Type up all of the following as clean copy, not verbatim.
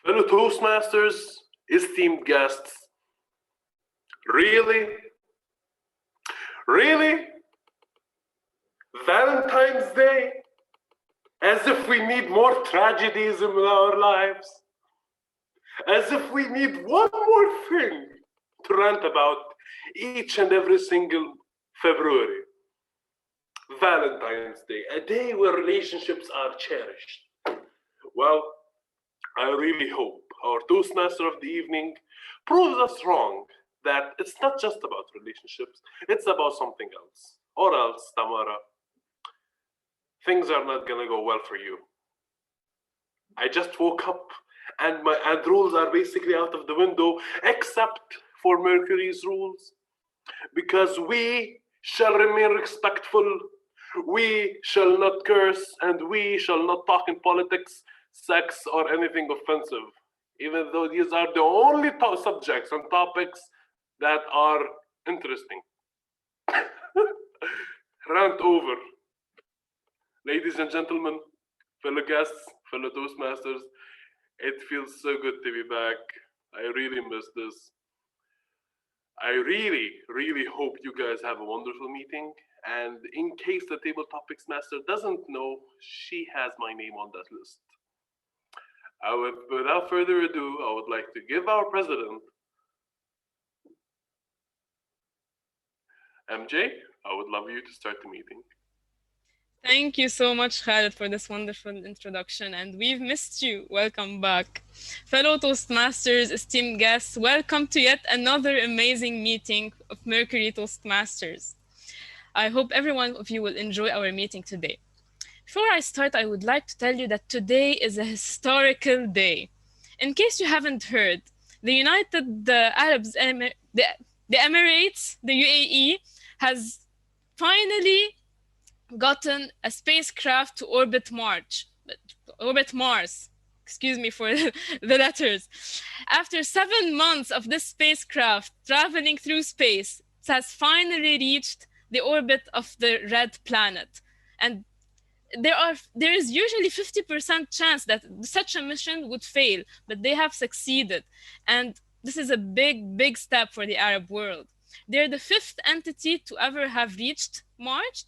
Fellow Toastmasters, esteemed guests, really? Really? Valentine's Day? As if we need more tragedies in our lives. As if we need one more thing to rant about each and every single February. Valentine's Day, a day where relationships are cherished. Well, I really hope our Toastmaster of the evening proves us wrong that it's not just about relationships, it's about something else. Or else, Tamara, things are not gonna go well for you. I just woke up and my rules are basically out of the window, except for Mercury's rules. Because we shall remain respectful, we shall not curse, and we shall not talk in politics, sex, or anything offensive. Even though these are the only subjects and topics that are interesting. Rant over. Ladies and gentlemen, fellow guests, fellow Toastmasters, it feels so good to be back. I really miss this. I really, really hope you guys have a wonderful meeting. And in case the Table Topics Master doesn't know, she has my name on that list. Without further ado, I would like to give our president, MJ, I would love you to start the meeting. Thank you so much, Khaled, for this wonderful introduction, and we've missed you. Welcome back. Fellow Toastmasters, esteemed guests, welcome to yet another amazing meeting of Mercury Toastmasters. I hope every one of you will enjoy our meeting today. Before I start, I would like to tell you that today is a historical day. In case you haven't heard, the the Emirates, the UAE, has finally gotten a spacecraft to orbit Mars. Excuse me for the letters. After 7 months of this spacecraft traveling through space, it has finally reached the orbit of the red planet. And there is usually 50% chance that such a mission would fail, but they have succeeded. And this is a big step for the Arab world. They're the fifth entity to ever have reached Mars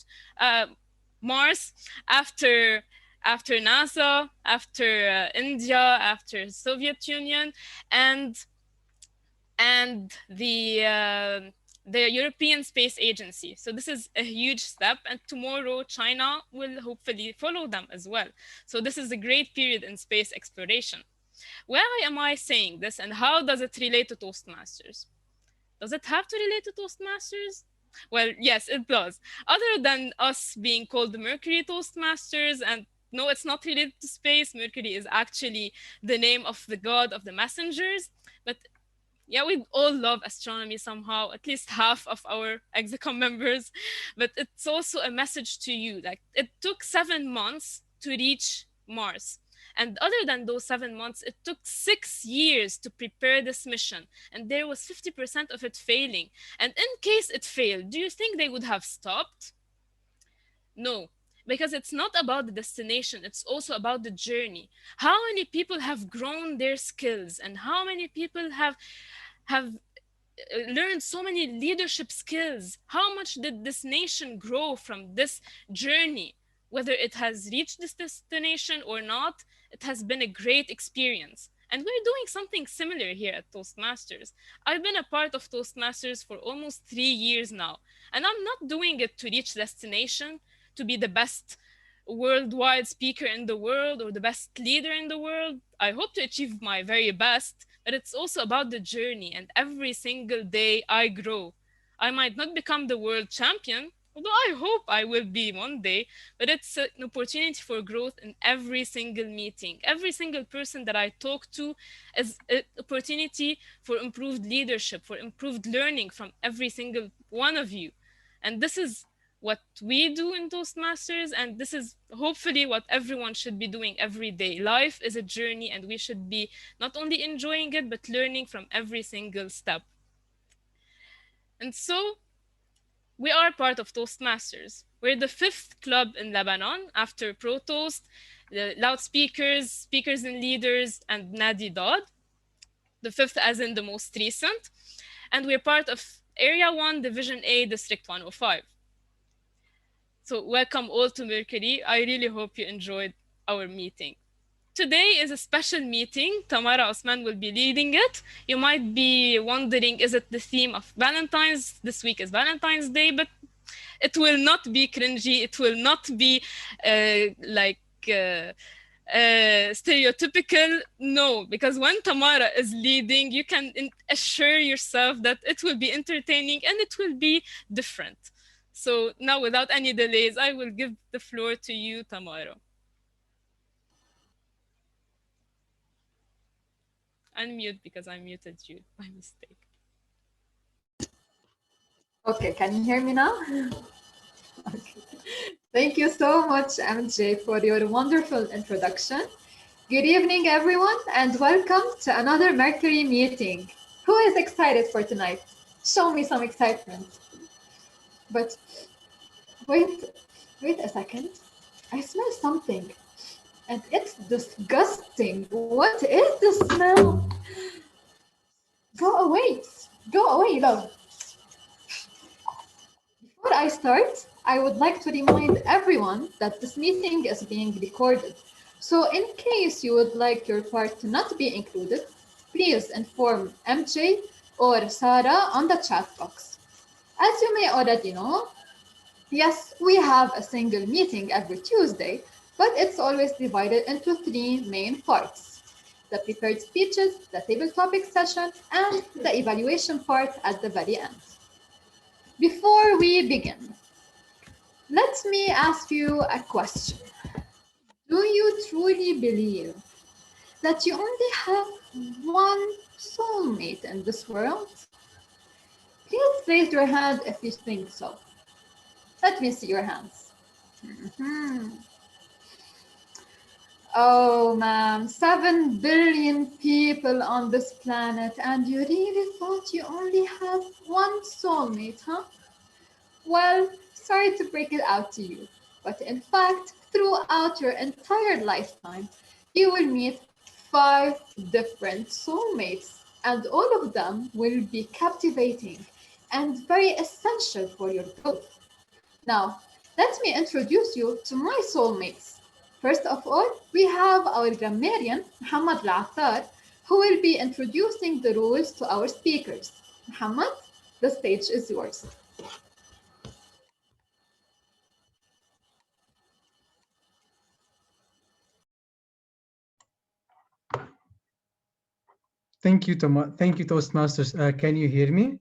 after NASA, after India, after Soviet Union, and the European Space Agency. So this is a huge step, and tomorrow China will hopefully follow them as well. So this is a great period in space exploration. Why am I saying this, and how does it relate to Toastmasters? Does it have to relate to Toastmasters? Well, yes, it does. Other than us being called the Mercury Toastmasters, and no, it's not related to space. Mercury is actually the name of the god of the messengers. But yeah, we all love astronomy somehow, at least half of our Execom members. But it's also a message to you. Like, it took 7 months to reach Mars. And other than those 7 months, it took 6 years to prepare this mission. And there was 50% of it failing. And in case it failed, do you think they would have stopped? No, because it's not about the destination, it's also about the journey. How many people have grown their skills, and how many people have learned so many leadership skills? How much did this nation grow from this journey? Whether it has reached this destination or not, it has been a great experience. And we're doing something similar here at Toastmasters. I've been a part of Toastmasters for almost 3 years now. And I'm not doing it to reach destination, to be the best worldwide speaker in the world or the best leader in the world. I hope to achieve my very best, but it's also about the journey, and every single day I grow. I might not become the world champion, although I hope I will be one day, but it's an opportunity for growth in every single meeting. Every single person that I talk to is an opportunity for improved leadership, for improved learning from every single one of you. And this is what we do in Toastmasters, and this is hopefully what everyone should be doing every day. Life is a journey, and we should be not only enjoying it, but learning from every single step. And so, we are part of Toastmasters. We're the fifth club in Lebanon after Pro Toast, the loudspeakers, speakers and leaders, and Nadi Dodd. The fifth as in the most recent. And we're part of Area 1, Division A, District 105. So welcome all to Mercury. I really hope you enjoyed our meeting. Today is a special meeting. Tamara Osman will be leading it. You might be wondering, is it the theme of Valentine's? This week is Valentine's Day, but it will not be cringy. It will not be stereotypical. No, because when Tamara is leading, you can assure yourself that it will be entertaining and it will be different. So now, without any delays, I will give the floor to you, Tamara. Unmute because I muted you by mistake. Okay, can you hear me now? Okay. Thank you so much, MJ, for your wonderful introduction. Good evening, everyone, and welcome to another Mercury meeting. Who is excited for tonight? Show me some excitement. But wait a second. I smell something, and it's disgusting. What is the smell? Go away, love. Before I start, I would like to remind everyone that this meeting is being recorded. So in case you would like your part to not be included, please inform MJ or Sarah on the chat box. As you may already know, yes, we have a single meeting every Tuesday, but it's always divided into three main parts: the prepared speeches, the table topic session, and the evaluation part at the very end. Before we begin, let me ask you a question. Do you truly believe that you only have one soulmate in this world? Please raise your hand if you think so. Let me see your hands. Oh, ma'am, 7 billion people on this planet, and you really thought you only have one soulmate, huh? Well, sorry to break it out to you, but in fact, throughout your entire lifetime, you will meet 5 different soulmates, and all of them will be captivating and very essential for your growth. Now, let me introduce you to my soulmates. First of all, we have our grammarian, Muhammad Al-Attar, who will be introducing the rules to our speakers. Muhammad, the stage is yours. Thank you, Toastmasters. Can you hear me?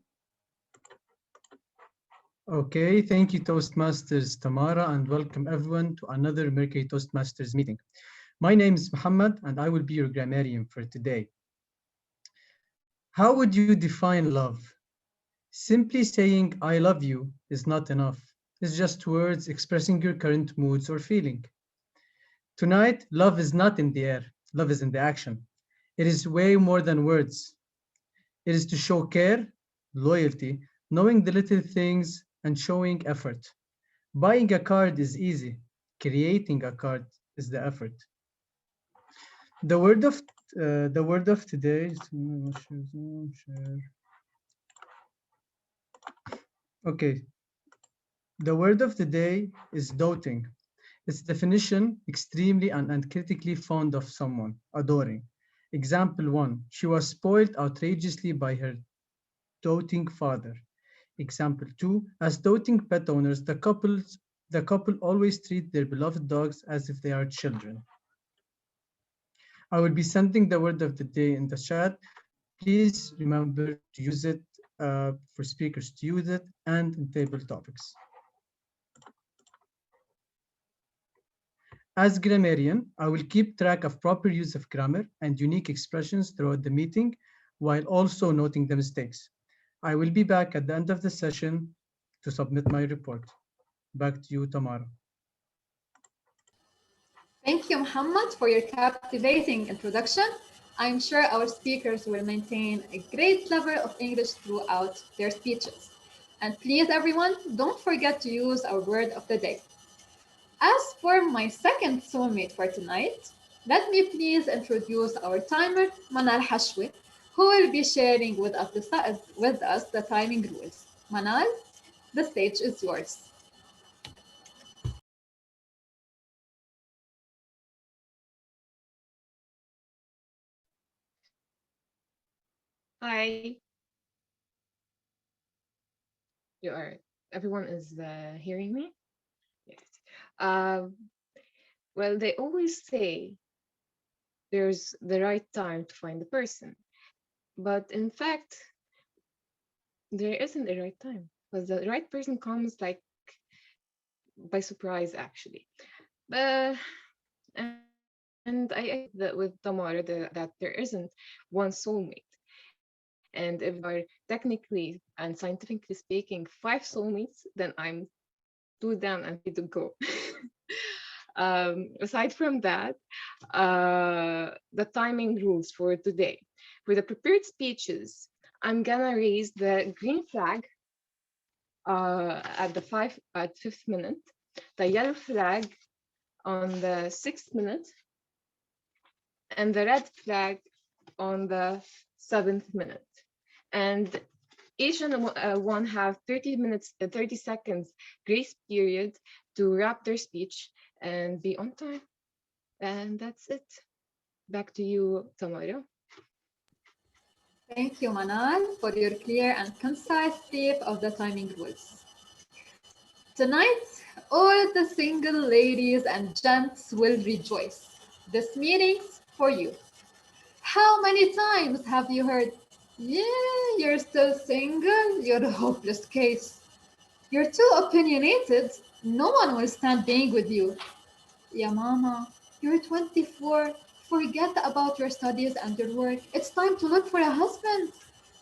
Okay, thank you, Toastmasters Tamara, and welcome everyone to another Mercury Toastmasters meeting. My name is Muhammad, and I will be your grammarian for today. How would you define love? Simply saying I love you is not enough. It's just words expressing your current moods or feeling. Tonight, love is not in the air. Love is in the action. It is way more than words. It is to show care, loyalty, knowing the little things, and showing effort. Buying a card is easy. Creating a card is the effort. The word of today. Okay. The word of the day is doting. Its definition: extremely and uncritically fond of someone, adoring. Example 1. She was spoiled outrageously by her doting father. Example 2. As doting pet owners, the couple always treat their beloved dogs as if they are children. I will be sending the word of the day in the chat. Please remember to use it for speakers to use it and in table topics. As grammarian, I will keep track of proper use of grammar and unique expressions throughout the meeting, while also noting the mistakes. I will be back at the end of the session to submit my report. Back to you, Tamara. Thank you, Muhammad, for your captivating introduction. I'm sure our speakers will maintain a great level of English throughout their speeches. And please, everyone, don't forget to use our word of the day. As for my second soulmate for tonight, let me please introduce our timer, Manal Hashwi, who will be sharing with us the timing rules. Manal, the stage is yours. Hi, you are. Everyone is hearing me? Yes. Uh, well, they always say there's the right time to find the person, but in fact, there isn't a right time because the right person comes like by surprise, actually. Uh, and I agree that with Tamara that there isn't one soulmate. And if there are technically and scientifically speaking 5 soulmates, then I'm too down and ready to go. Aside from that, the timing rules for today. For the prepared speeches, I'm gonna raise the green flag at fifth minute, the yellow flag on the 6th minute, and the red flag on the 7th minute. And each one have 30 minutes, 30 seconds grace period to wrap their speech and be on time. And that's it. Back to you, Tamara. Thank you, Manal, for your clear and concise brief of the timing rules. Tonight, all the single ladies and gents will rejoice. This meeting's for you. How many times have you heard, yeah, you're still single, you're a hopeless case. You're too opinionated, no one will stand being with you. Yeah, mama, you're 24, forget about your studies and your work. It's time to look for a husband.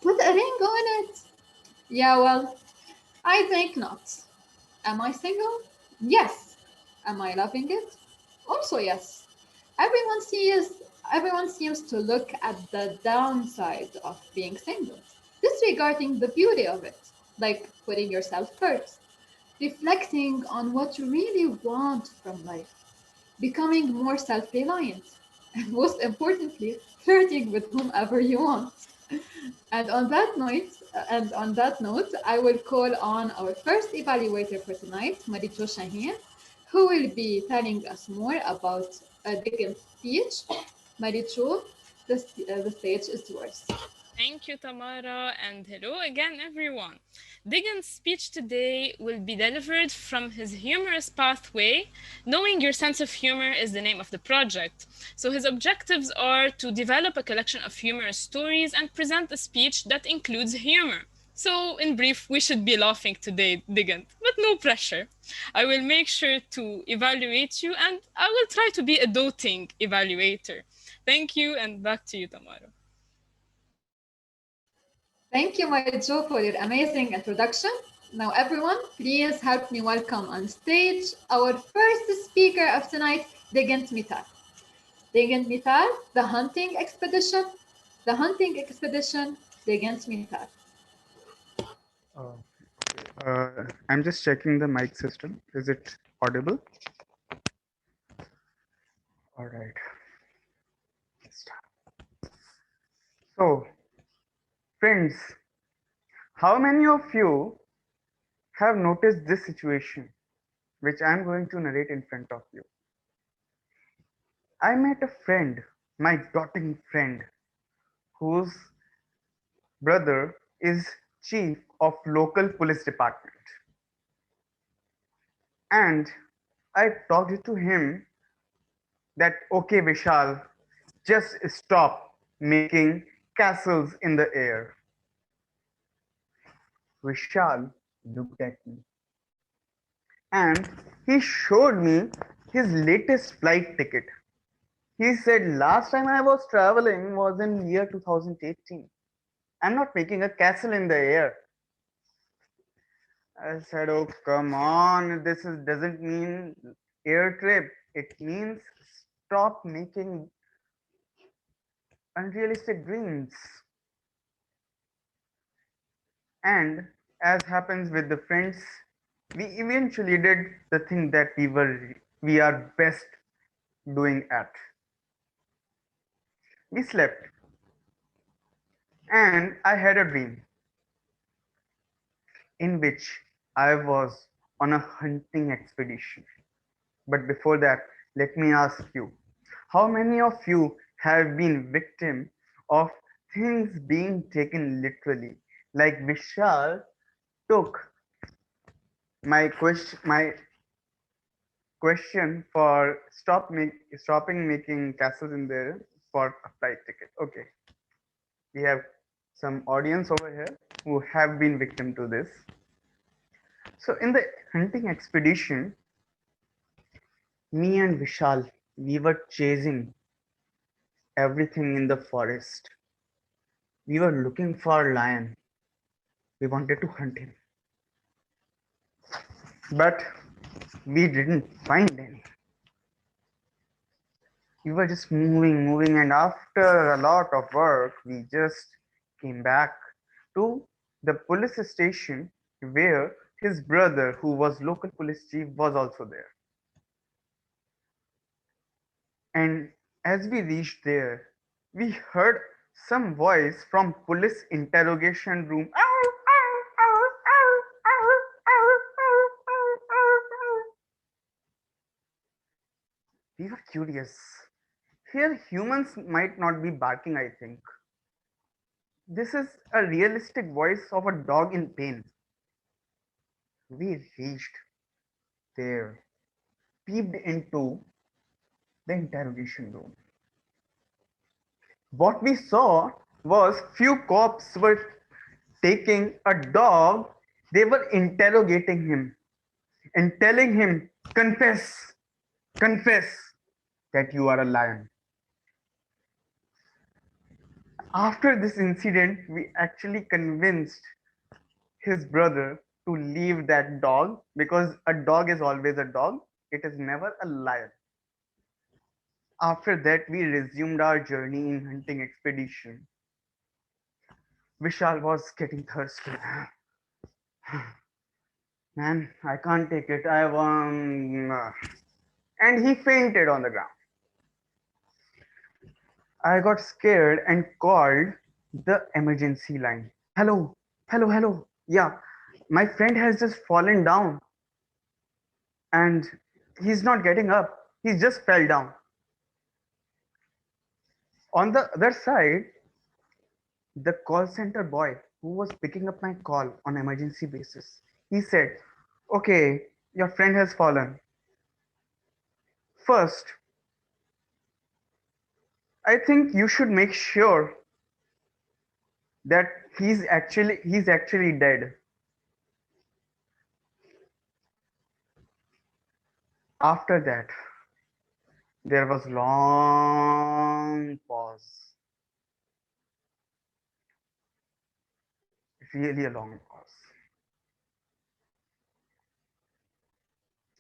Put a ring on it. Yeah, well, I think not. Am I single? Yes. Am I loving it? Also, yes. Everyone sees everyone seems to look at the downside of being single, disregarding the beauty of it, like putting yourself first, reflecting on what you really want from life, becoming more self-reliant, and most importantly, flirting with whomever you want. And on that note, I will call on our first evaluator for tonight, Marijo Shaheen, who will be telling us more about Dickens' speech. Marijo, the stage is yours. Thank you, Tamara, and hello again, everyone. Diggins' speech today will be delivered from his humorous pathway. Knowing your sense of humor is the name of the project. So, his objectives are to develop a collection of humorous stories and present a speech that includes humor. So, in brief, we should be laughing today, Digant, but no pressure. I will make sure to evaluate you and I will try to be a doting evaluator. Thank you, and back to you, Tamara. Thank you, Marijo, for your amazing introduction. Now, everyone, please help me welcome on stage our first speaker of tonight, Digant Mitar. Digant Mitar, the hunting expedition, Digant Mitar. Oh, I'm just checking the mic system. Is it audible? All right. Let's start. So, friends, how many of you have noticed this situation, which I'm going to narrate in front of you? I met a friend, my doting friend, whose brother is chief of local police department. And I talked to him that, okay, Vishal, just stop making castles in the air. Vishal looked at me and he showed me his latest flight ticket. He said, last time I was traveling was in year 2018. I'm not making a castle in the air. I said, oh, come on. Doesn't mean air trip. It means stop making unrealistic dreams. And as happens with the friends, we eventually did the thing that we were we are best doing at. We slept, and I had a dream in which I was on a hunting expedition. But before that, let me ask you, how many of you have been victim of things being taken literally? Like Vishal took my question for stopping making castles in there for a flight ticket. Okay, we have some audience over here who have been victim to this. So in the hunting expedition, me and Vishal, we were chasing everything in the forest. We were looking for a lion. We wanted to hunt him, but we didn't find any. We were just moving, and after a lot of work, we just came back to the police station where his brother, who was local police chief, was also there. And as we reached there, we heard some voice from police interrogation room. We were curious. Here, humans might not be barking, I think. This is a realistic voice of a dog in pain. We reached there, peeped into the interrogation room. What we saw was few cops were taking a dog, they were interrogating him and telling him, confess, confess that you are a lion. After this incident, we actually convinced his brother to leave that dog because a dog is always a dog, it is never a lion. After that, we resumed our journey in hunting expedition. Vishal was getting thirsty. Man, I can't take it. I want. And he fainted on the ground. I got scared and called the emergency line. Hello, hello, hello. Yeah, my friend has just fallen down and he's not getting up. He just fell down. On the other side, the call center boy who was picking up my call on emergency basis, he said, okay, your friend has fallen. First, I think you should make sure that he's actually dead. After that, there was long pause, really a long pause,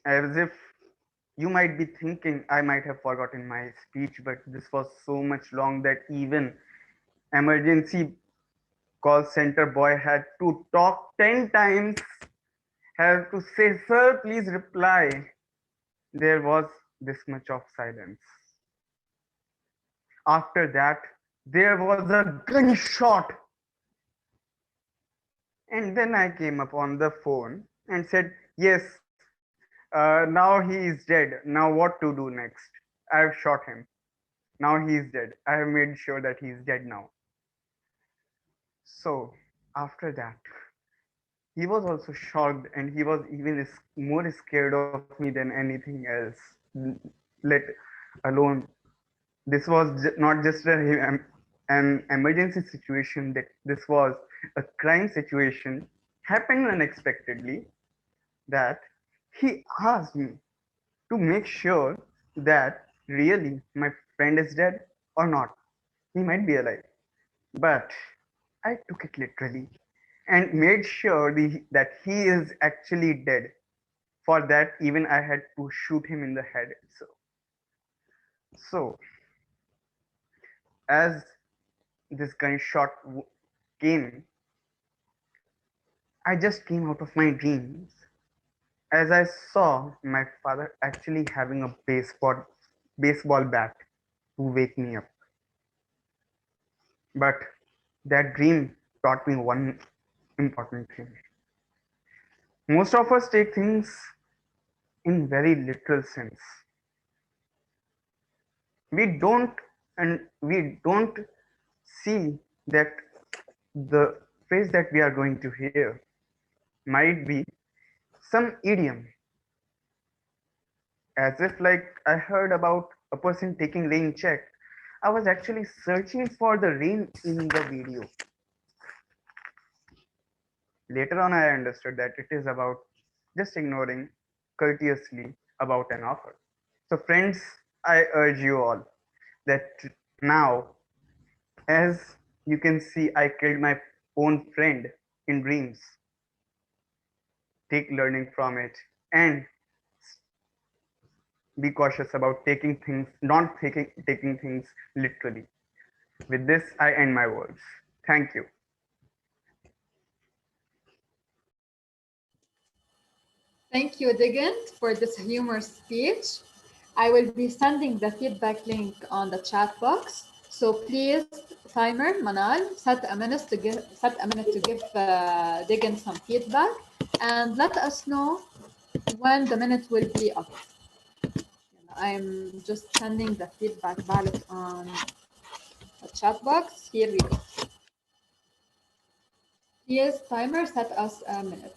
as if you might be thinking I might have forgotten my speech, but this was so much long that even emergency call center boy had to talk 10 times, have to say, sir, please reply. There was this much of silence. After that, there was a gunshot. And then I came up on the phone and said, yes, now he is dead. Now what to do next? I have shot him. Now he is dead. I have made sure that he is dead now. So after that, he was also shocked and he was even more scared of me than anything else. Let alone, this was not just an emergency situation, that this was a crime situation, happened unexpectedly, that he asked me to make sure that really my friend is dead or not. He might be alive, but I took it literally and made sure that he is actually dead. For that, even I had to shoot him in the head. So as this gunshot came, I just came out of my dreams as I saw my father actually having a baseball bat to wake me up. But that dream taught me one important thing. Most of us take things in very literal sense. We don't we don't see that the phrase that we are going to hear might be some idiom, as if like I heard about a person taking rain check. I was actually searching for the rain in the video. Later on, I understood that it is about just ignoring courteously about an offer. So, friends, I urge you all that now, as you can see, I killed my own friend in dreams. Take learning from it and be cautious about not taking things literally. With this, I end my words. Thank you. Thank you, Digant, for this humorous speech. I will be sending the feedback link on the chat box. So please, timer, Manal, set a minute to give Digant some feedback, and let us know when the minute will be up. I'm just sending the feedback ballot on the chat box. Here we go. Please, timer, set us a minute.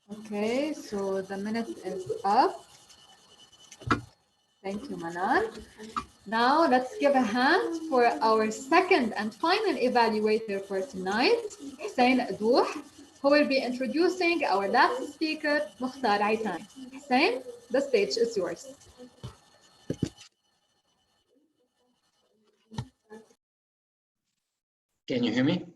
Okay, so the minute is up. Thank you, Manan. Now let's give a hand for our second and final evaluator for tonight, Hussein Adouh, who will be introducing our last speaker, Mukhtar Aitan. Hussein, the stage is yours. Can you hear me?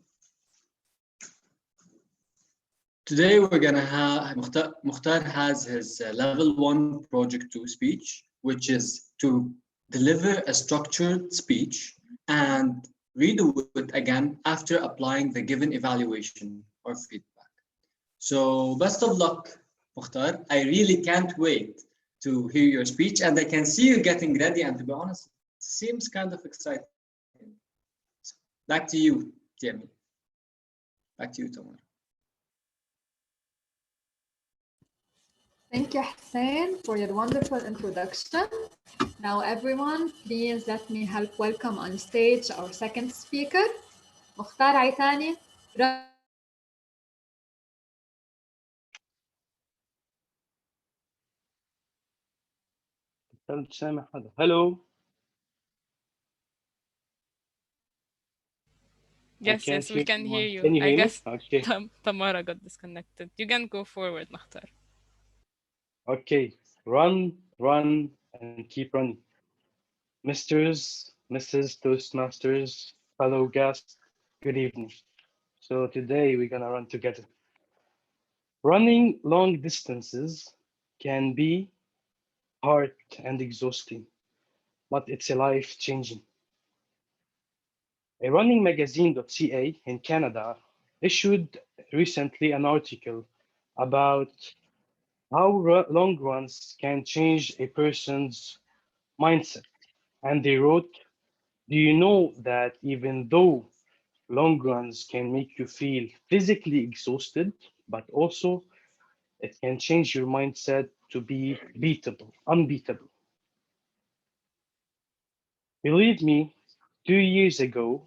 Today we're gonna have Mukhtar has his level 1 project 2 speech, which is to deliver a structured speech and redo it again after applying the given evaluation or feedback. So best of luck, Mukhtar. I really can't wait to hear your speech, and I can see you getting ready, and to be honest, it seems kind of exciting. Back to you, Jamie. Back to you, Tamar. Thank you, Hussein, for your wonderful introduction. Now, everyone, please let me help welcome on stage our second speaker, Mukhtar Aitani. Hello. Yes, yes, we can hear you. Can you I hear me? guess Okay. Tamara got disconnected. You can go forward, Mukhtar. Okay. Run, run, and keep running. Misters, Mrs. Toastmasters, fellow guests, good evening. So today we're gonna run together. Running long distances can be hard and exhausting, but it's a life changing. A running magazine.ca in Canada issued recently an article about how long runs can change a person's mindset. And they wrote, Do you know that even though long runs can make you feel physically exhausted, but also it can change your mindset to be beatable, unbeatable? Believe me, 2 years ago,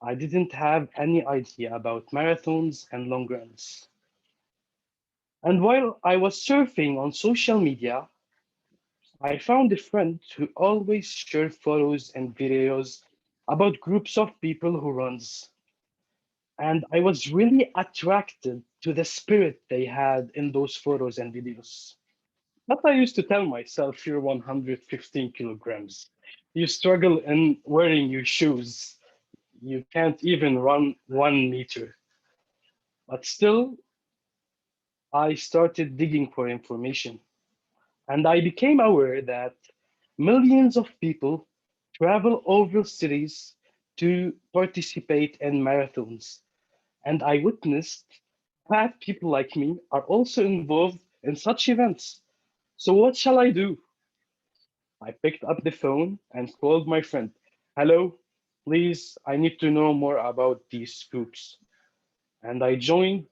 I didn't have any idea about marathons and long runs. And while I was surfing on social media, I found a friend who always shared photos and videos about groups of people who runs. And I was really attracted to the spirit they had in those photos and videos. But I used to tell myself, you're 115 kilograms. You struggle in wearing your shoes. You can't even run 1 meter. But still, I started digging for information. And I became aware that millions of people travel over cities to participate in marathons. And I witnessed that people like me are also involved in such events. So, what shall I do? I picked up the phone and called my friend. Hello, please, I need to know more about these groups. And I joined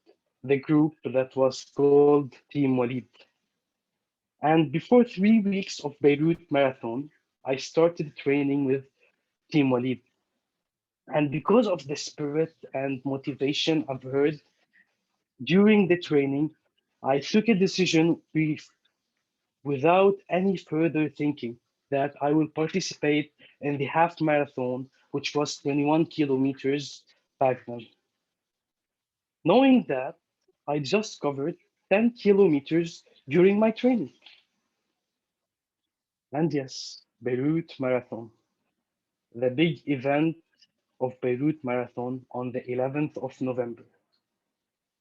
the group that was called Team Walid. And before 3 weeks of Beirut Marathon, I started training with Team Walid. And because of the spirit and motivation I've heard during the training, I took a decision without any further thinking that I will participate in the half marathon, which was 21 kilometers back then. Knowing that I just covered 10 kilometers during my training. And yes, Beirut Marathon, the big event of Beirut Marathon on the 11th of November.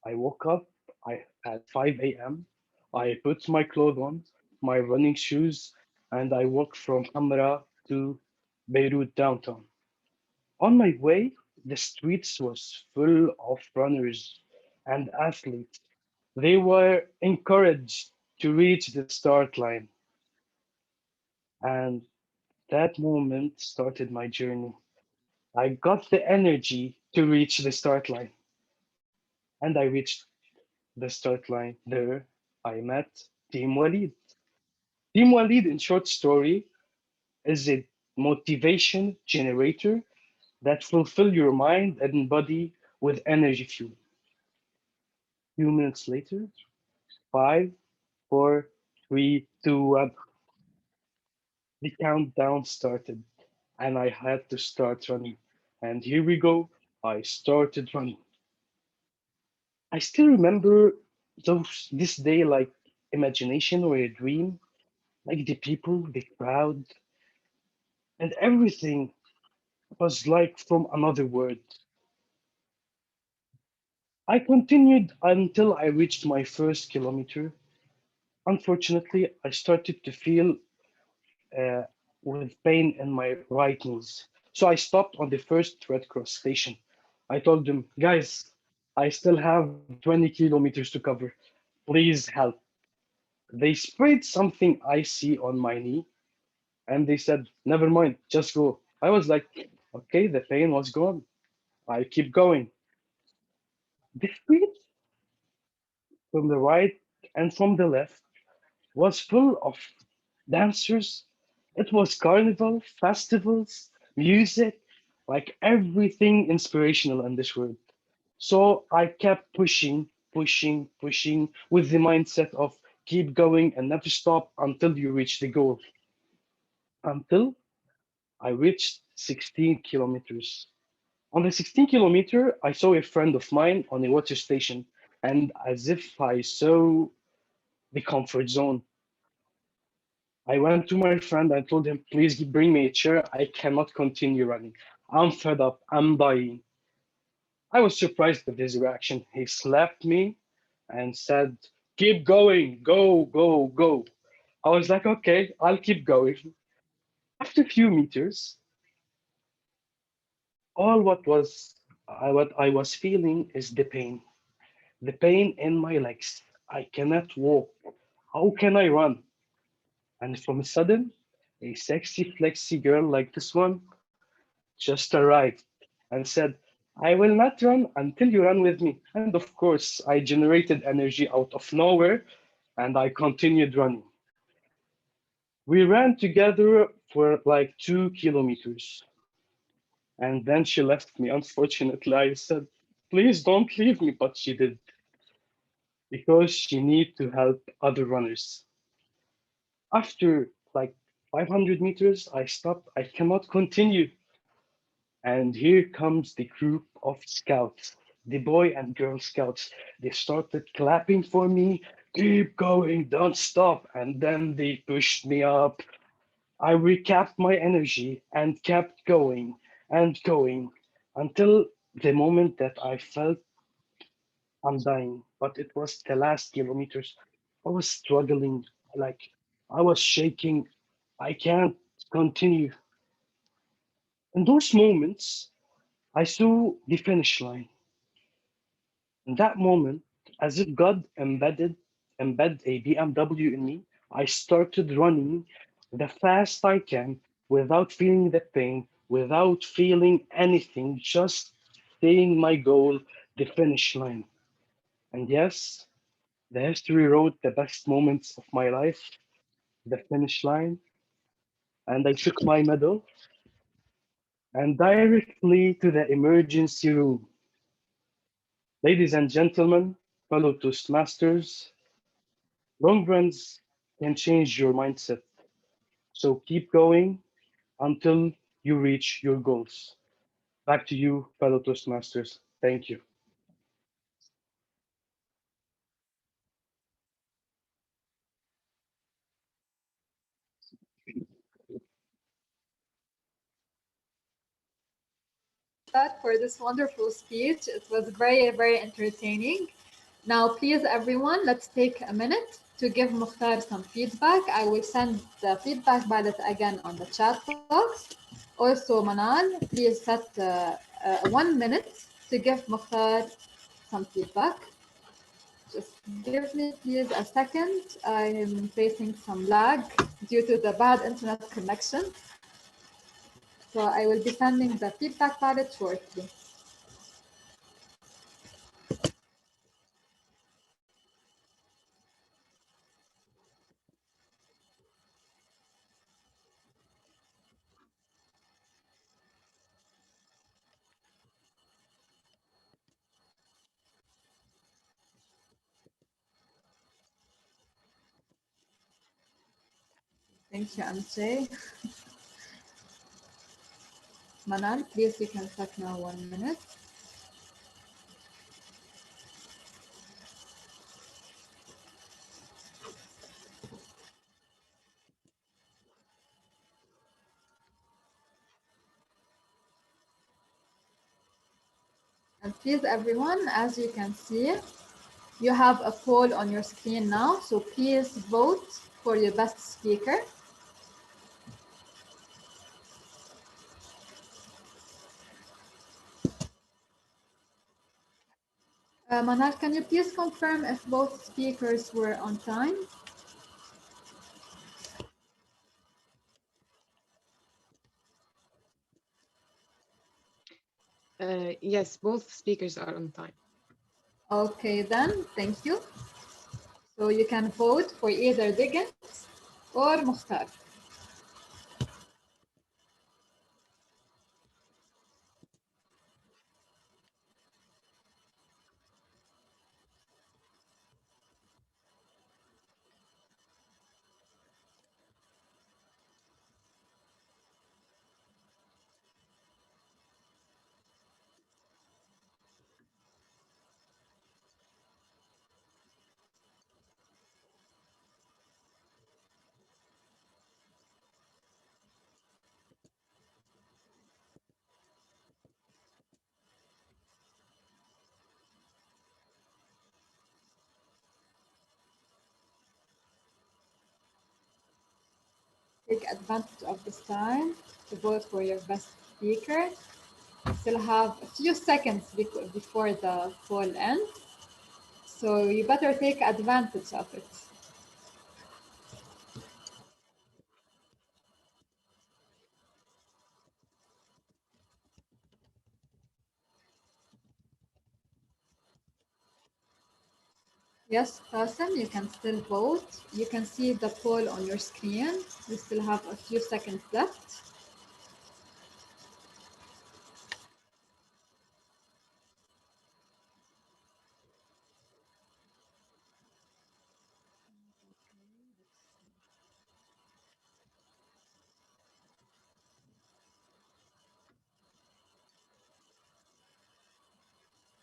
I woke up at 5 a.m. I put my clothes on, my running shoes, and I walked from Hamra to Beirut downtown. On my way, the streets was full of runners and athletes. They were encouraged to reach the start line, and that moment started my journey. I got the energy to reach the start line, and I reached the start line. There, I met Team Walid. Team Walid, in short story, is a motivation generator that fulfill your mind and body with energy fuel. Few minutes later, five, four, three, two, one. The countdown started, and I had to start running. And here we go. I started running. I still remember this day like imagination or a dream, like the people, the crowd, and everything was like from another world. I continued until I reached my first kilometer. Unfortunately, I started to feel uh, with pain in my right knees. So I stopped on the first Red Cross station. I told them, guys, I still have 20 kilometers to cover. Please help. They sprayed something icy on my knee and they said, never mind, just go. I was like, okay, the pain was gone. I keep going. The street from the right and from the left was full of dancers. It was carnival, festivals, music, like everything inspirational in this world. So I kept pushing, pushing, pushing with the mindset of keep going and never stop until you reach the goal. Until I reached 16 kilometers. On the 16 kilometer, I saw a friend of mine on a water station, and as if I saw the comfort zone, I went to my friend and told him, please bring me a chair. I cannot continue running. I'm fed up. I'm dying. I was surprised at his reaction. He slapped me and said, keep going. Go, go, go. I was like, okay, I'll keep going. After a few meters, all what I was feeling is the pain in my legs. I cannot walk. How can I run? And from a sudden, a sexy, flexy girl like this one just arrived and said, I will not run until you run with me. And of course, I generated energy out of nowhere and I continued running. We ran together for like 2 kilometers. And then she left me. Unfortunately, I said, please don't leave me. But she did because she needed to help other runners. After like 500 meters, I stopped. I cannot continue. And here comes the group of scouts, the boy and girl scouts. They started clapping for me. Keep going, don't stop. And then they pushed me up. I recapped my energy and kept going and going until the moment that I felt I'm dying. But it was the last kilometers. I was struggling, like I was shaking. I can't continue. In those moments, I saw the finish line. In that moment, as if God embed a BMW in me, I started running the fast I can without feeling the pain, without feeling anything, just seeing my goal, the finish line. And yes, the history wrote the best moments of my life, the finish line, and I took my medal and directly to the emergency room. Ladies and gentlemen, fellow Toastmasters, long runs can change your mindset. So keep going until you reach your goals. Back to you, fellow Toastmasters. Thank you. That for this wonderful speech. It was very, very entertaining. Now, please, everyone, let's take a minute to give Mukhtar some feedback. I will send the feedback ballot again on the chat box. Also, Manal, please set 1 minute to give Mukhtar some feedback. Just give me, please, a second. I am facing some lag due to the bad internet connection. So I will be sending the feedback ballot shortly. Thank you, MJ. Manal, please, you can set now 1 minute. And please, everyone, as you can see, you have a poll on your screen now. So please vote for your best speaker. Manal, can you please confirm if both speakers were on time? Yes, both speakers are on time. Okay, then, thank you. So you can vote for either Digant or Mukhtar. Take advantage of this time to vote for your best speaker. Still have a few seconds before the poll ends. So you better take advantage of it. Yes, Qasim, you can still vote. You can see the poll on your screen. We still have a few seconds left.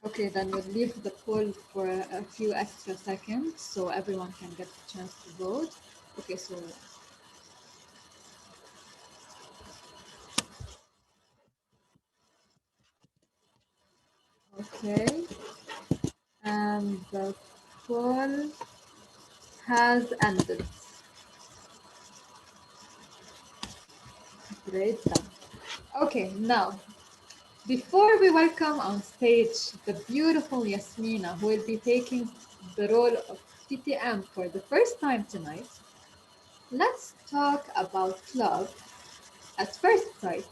Okay, then we'll leave the poll for a few extra seconds so everyone can get the chance to vote. Okay, so okay, and the poll has ended. Great done. Okay, now before we welcome on stage the beautiful Yasmina, who will be taking the role of TTM for the first time tonight, let's talk about love at first sight,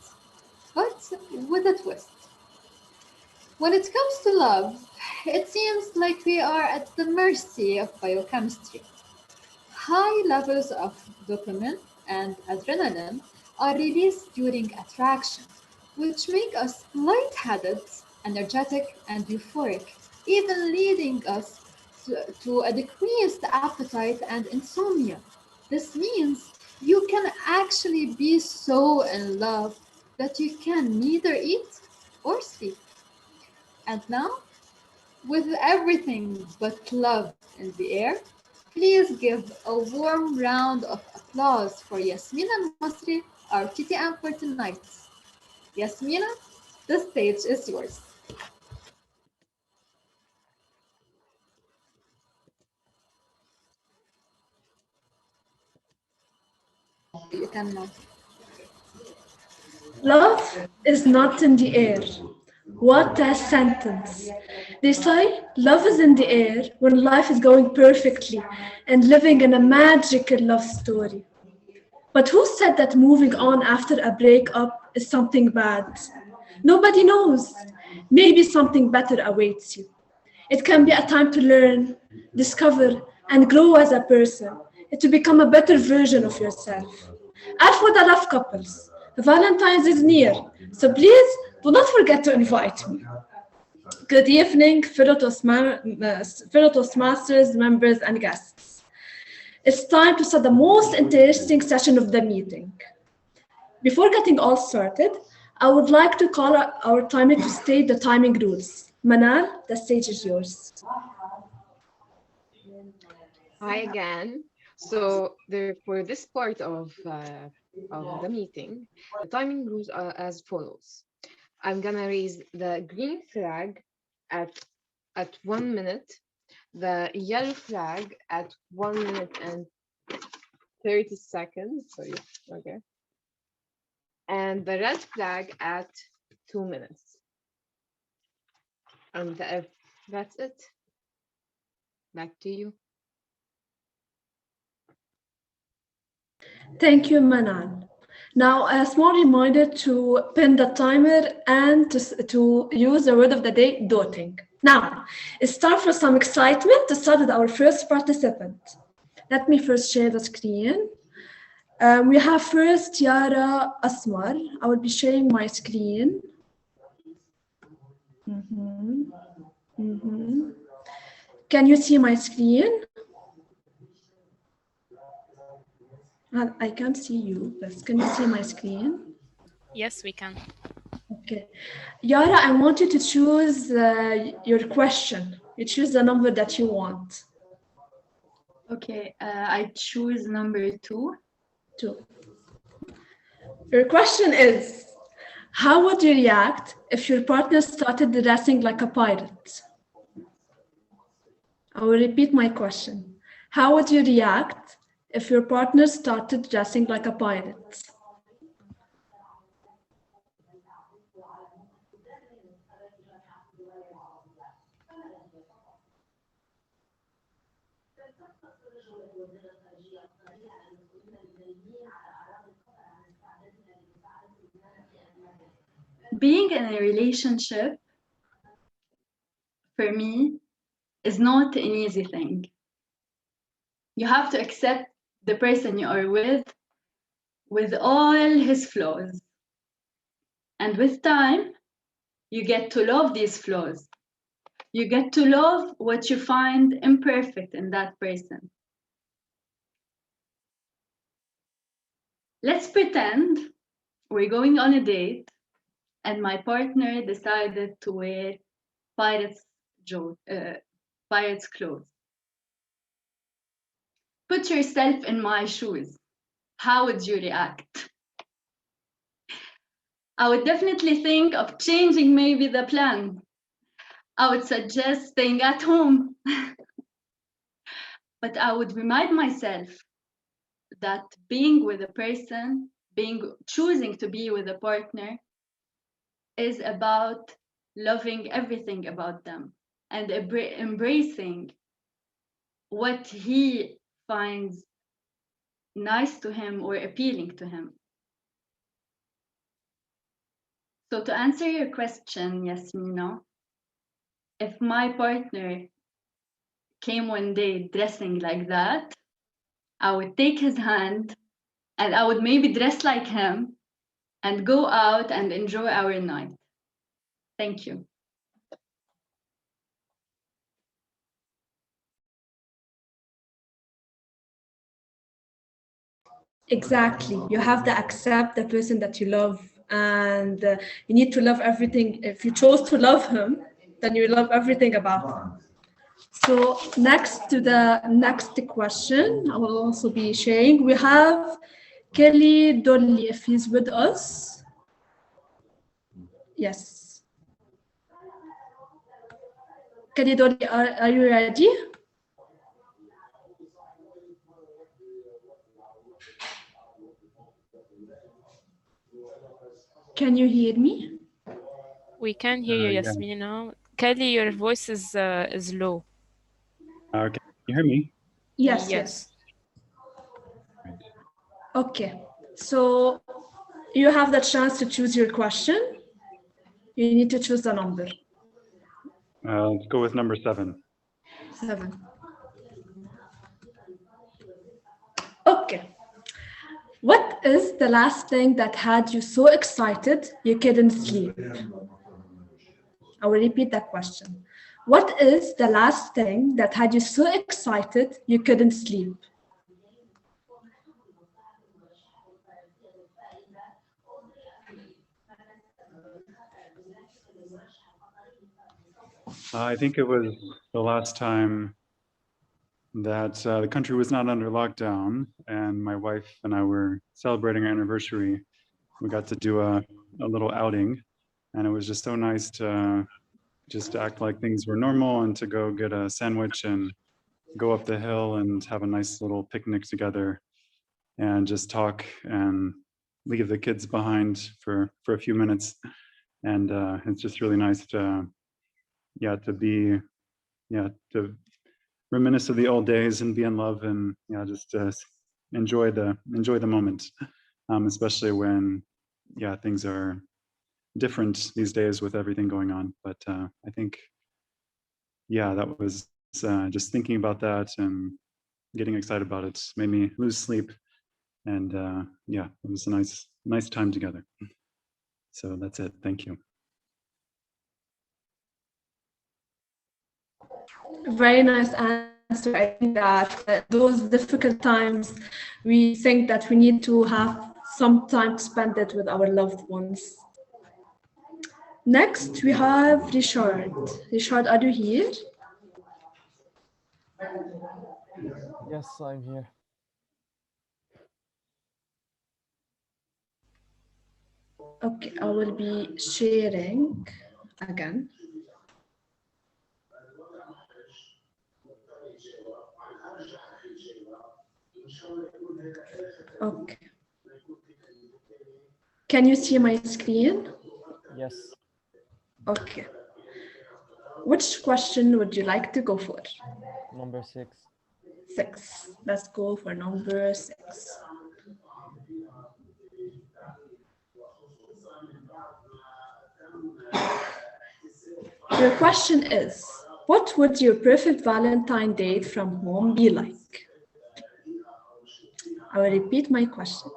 but with a twist. When it comes to love, it seems like we are at the mercy of biochemistry. High levels of dopamine and adrenaline are released during attraction, which make us lightheaded, energetic, and euphoric, even leading us to a decreased appetite and insomnia. This means you can actually be so in love that you can neither eat or sleep. And now, with everything but love in the air, please give a warm round of applause for Yasmina Masri, our TTM for tonight. Yasmina, the stage is yours. You can now. Love is not in the air. What a sentence. They say love is in the air when life is going perfectly and living in a magical love story. But who said that moving on after a breakup is something bad? Nobody knows. Maybe something better awaits you. It can be a time to learn, discover, and grow as a person, and to become a better version of yourself. And for the love couples, Valentine's is near, so please do not forget to invite me. Good evening, fellow Toastmasters, members, and guests. It's time to start the most interesting session of the meeting. Before getting all started, I would like to call our timer to state the timing rules. Manal, the stage is yours. Hi again. So for this part of the meeting, the timing rules are as follows. I'm gonna raise the green flag at 1 minute, the yellow flag at 1 minute and 30 seconds. Sorry, okay, and the red flag at 2 minutes. And that's it. Back to you. Thank you, Manal. Now, a small reminder to pin the timer and to use the word of the day, doting. Now, it's time for some excitement to start with our first participant. Let me first share the screen. We have first Yara Asmar. I will be sharing my screen. Can you see my screen? I can't see you, but can you see my screen? Yes, we can. Okay. Yara, I want you to choose your question. You choose the number that you want. Okay, I choose number 2. 2. Your question is, how would you react if your partner started dressing like a pirate? I will repeat my question. How would you react if your partner started dressing like a pirate? Being in a relationship, for me, is not an easy thing. You have to accept the person you are with all his flaws. And with time, you get to love these flaws. You get to love what you find imperfect in that person. Let's pretend we're going on a date and my partner decided to wear pirate's clothes. Put yourself in my shoes. How would you react? I would definitely think of changing maybe the plan. I would suggest staying at home. But I would remind myself that being with a person, choosing to be with a partner is about loving everything about them and embracing what he finds nice to him or appealing to him. So to answer your question, Yasmina, if my partner came one day dressing like that, I would take his hand and I would maybe dress like him and go out and enjoy our night. Thank you. Exactly. You have to accept the person that you love, and you need to love everything. If you chose to love him, then you love everything about him. So next to the next question, I will also be sharing. We have Kelly Dolly, if he's with us. Yes. Kelly Dolly, are you ready? Can you hear me? We can hear you, Yeah. Yasmina. Kelly, your voice is low. Can you hear me? Yes, Yes. yes. Okay. So you have the chance to choose your question. You need to choose the number. Let's go with number 7. 7. Okay. What is the last thing that had you so excited you couldn't sleep? I will repeat that question. What is the last thing that had you so excited you couldn't sleep? I think it was the last time that the country was not under lockdown and my wife and I were celebrating our anniversary. We got to do a little outing, and it was just so nice to just act like things were normal and to go get a sandwich and go up the hill and have a nice little picnic together and just talk and leave the kids behind for a few minutes. And it's just really nice to to reminisce of the old days and be in love, and just enjoy the moment, especially when things are different these days with everything going on. But I think that was just thinking about that and getting excited about it made me lose sleep, and it was a nice time together. So that's it. Thank you. Very nice answer. I think that those difficult times, we think that we need to have some time to spend it with our loved ones. Next, we have Richard. Richard, are you here? Yes, I'm here. Okay, I will be sharing again. Okay. Can you see my screen? Yes. Okay. Which question would you like to go for? Number 6. 6. Let's go for number 6. Your question is, What would your perfect Valentine date from home be like? I will repeat my question.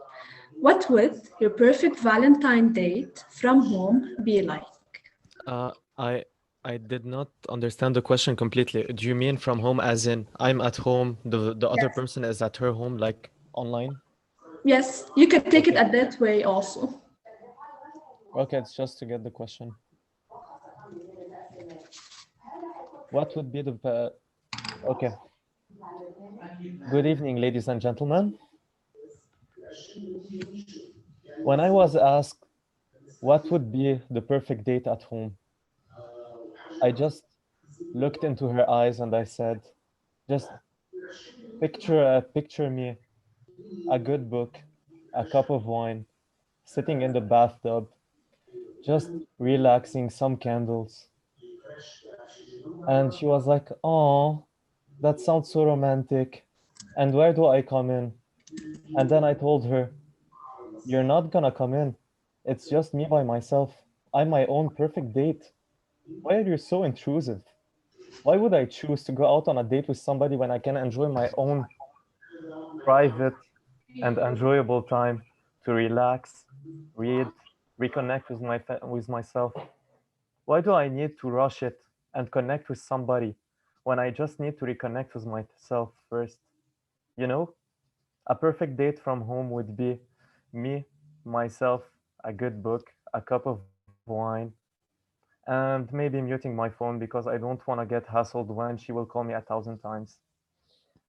What would your perfect Valentine date from home be like? Uh, I I did not understand the question completely. Do you mean from home as in I'm at home, the other person is at her home, like online? Yes, you can take it Okay. at that way also. Okay, it's just to get the question. What would be the okay. Good evening, ladies and gentlemen. When I was asked what would be the perfect date at home, I just looked into her eyes and I said, just picture me, a good book, a cup of wine, sitting in the bathtub, just relaxing, some candles. And she was like, "Oh, that sounds so romantic. And where do I come in?" And then I told her, "You're not gonna come in. It's just me by myself. I'm my own perfect date. Why are you so intrusive? Why would I choose to go out on a date with somebody when I can enjoy my own private and enjoyable time to relax, read, reconnect with with myself? Why do I need to rush it and connect with somebody when I just need to reconnect with myself first? You know, a perfect date from home would be me, myself, a good book, a cup of wine, and maybe muting my phone because I don't want to get hassled when she will call me 1,000 times.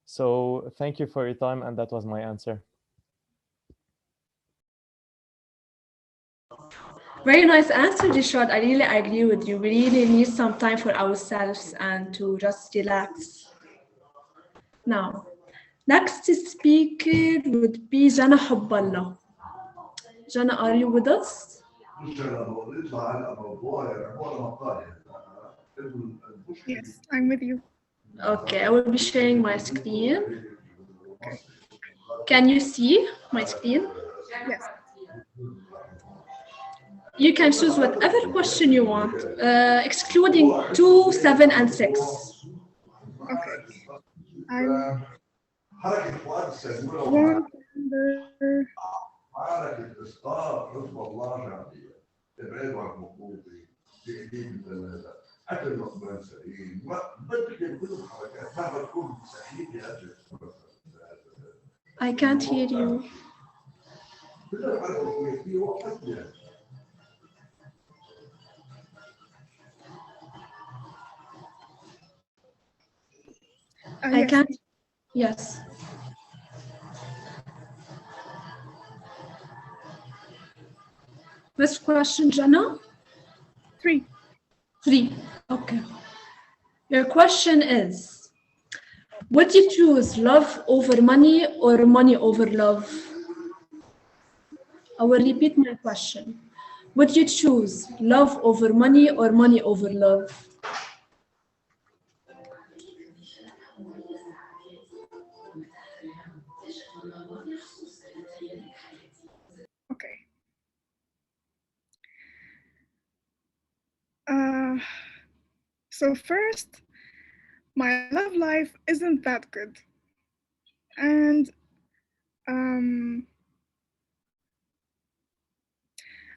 So thank you for your time, and that was my answer. Very nice answer, Rishad. I really agree with you. We really need some time for ourselves and to just relax. Now, next speaker would be Jana Hubballah. Jana, are you with us? Yes, I'm with you. Okay, I will be sharing my screen. Can you see my screen? Yes. You can choose whatever question you want, excluding 2, 7, and 6. Okay. I want number I can't hear you. I yes. can't. Yes. Which question, Jana? 3. 3. Okay. Your question is, would you choose love over money or money over love? I will repeat my question. Would you choose love over money or money over love? Okay. Uh, so first, my love life isn't that good. And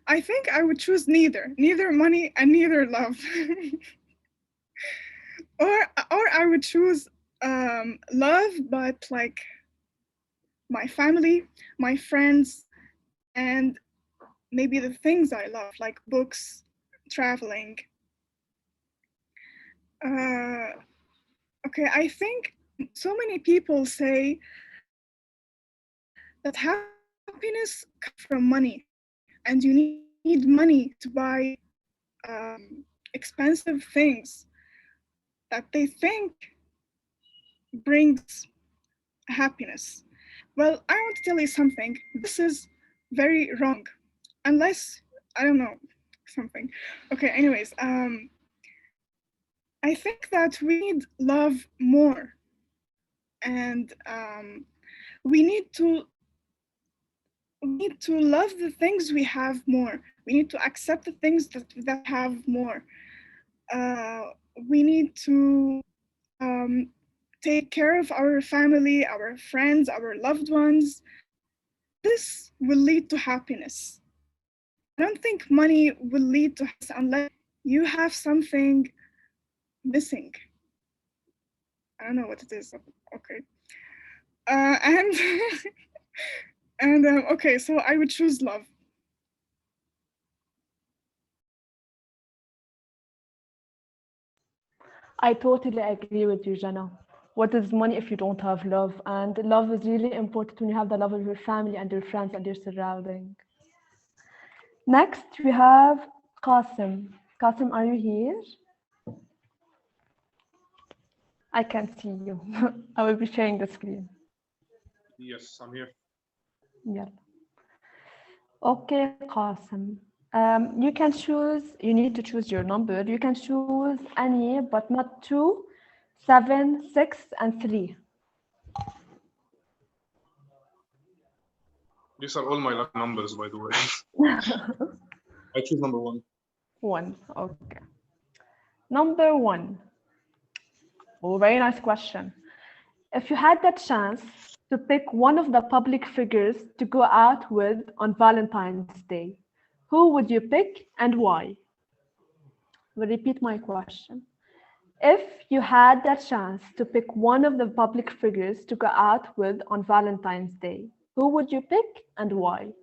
I think I would choose neither money and neither love. or I would choose love, but like my family, my friends, and maybe the things I love, like books, traveling. Okay, I think so many people say that happiness comes from money, and you need money to buy expensive things that they think brings happiness. Well, I want to tell you something. This is very wrong, unless I don't know something. Okay, anyways, I think that we need love more, and we need to love the things we have more. We need to accept the things that have more. we need to take care of our family, our friends, our loved ones. This will lead to happiness. I don't think money will lead to happiness unless you have something missing. I don't know what it is. Okay. And and okay, so I would choose love. I totally agree with you, Jana. What is money if you don't have love? And love is really important when you have the love of your family and your friends and your surrounding. Next, we have Qasim. Qasim, are you here? I can't see you. I will be sharing the screen. Yes, I'm here. Yeah. Okay, Qasim. You can choose, you need to choose your number. You can choose any, but not 2, 7, 6, and 3. These are all my lucky numbers, by the way. I choose number 1. 1, okay. Number 1. Oh, very nice question. If you had the chance to pick one of the public figures to go out with on Valentine's Day, who would you pick and why? I'll repeat my question. If you had the chance to pick one of the public figures to go out with on Valentine's Day, who would you pick and why?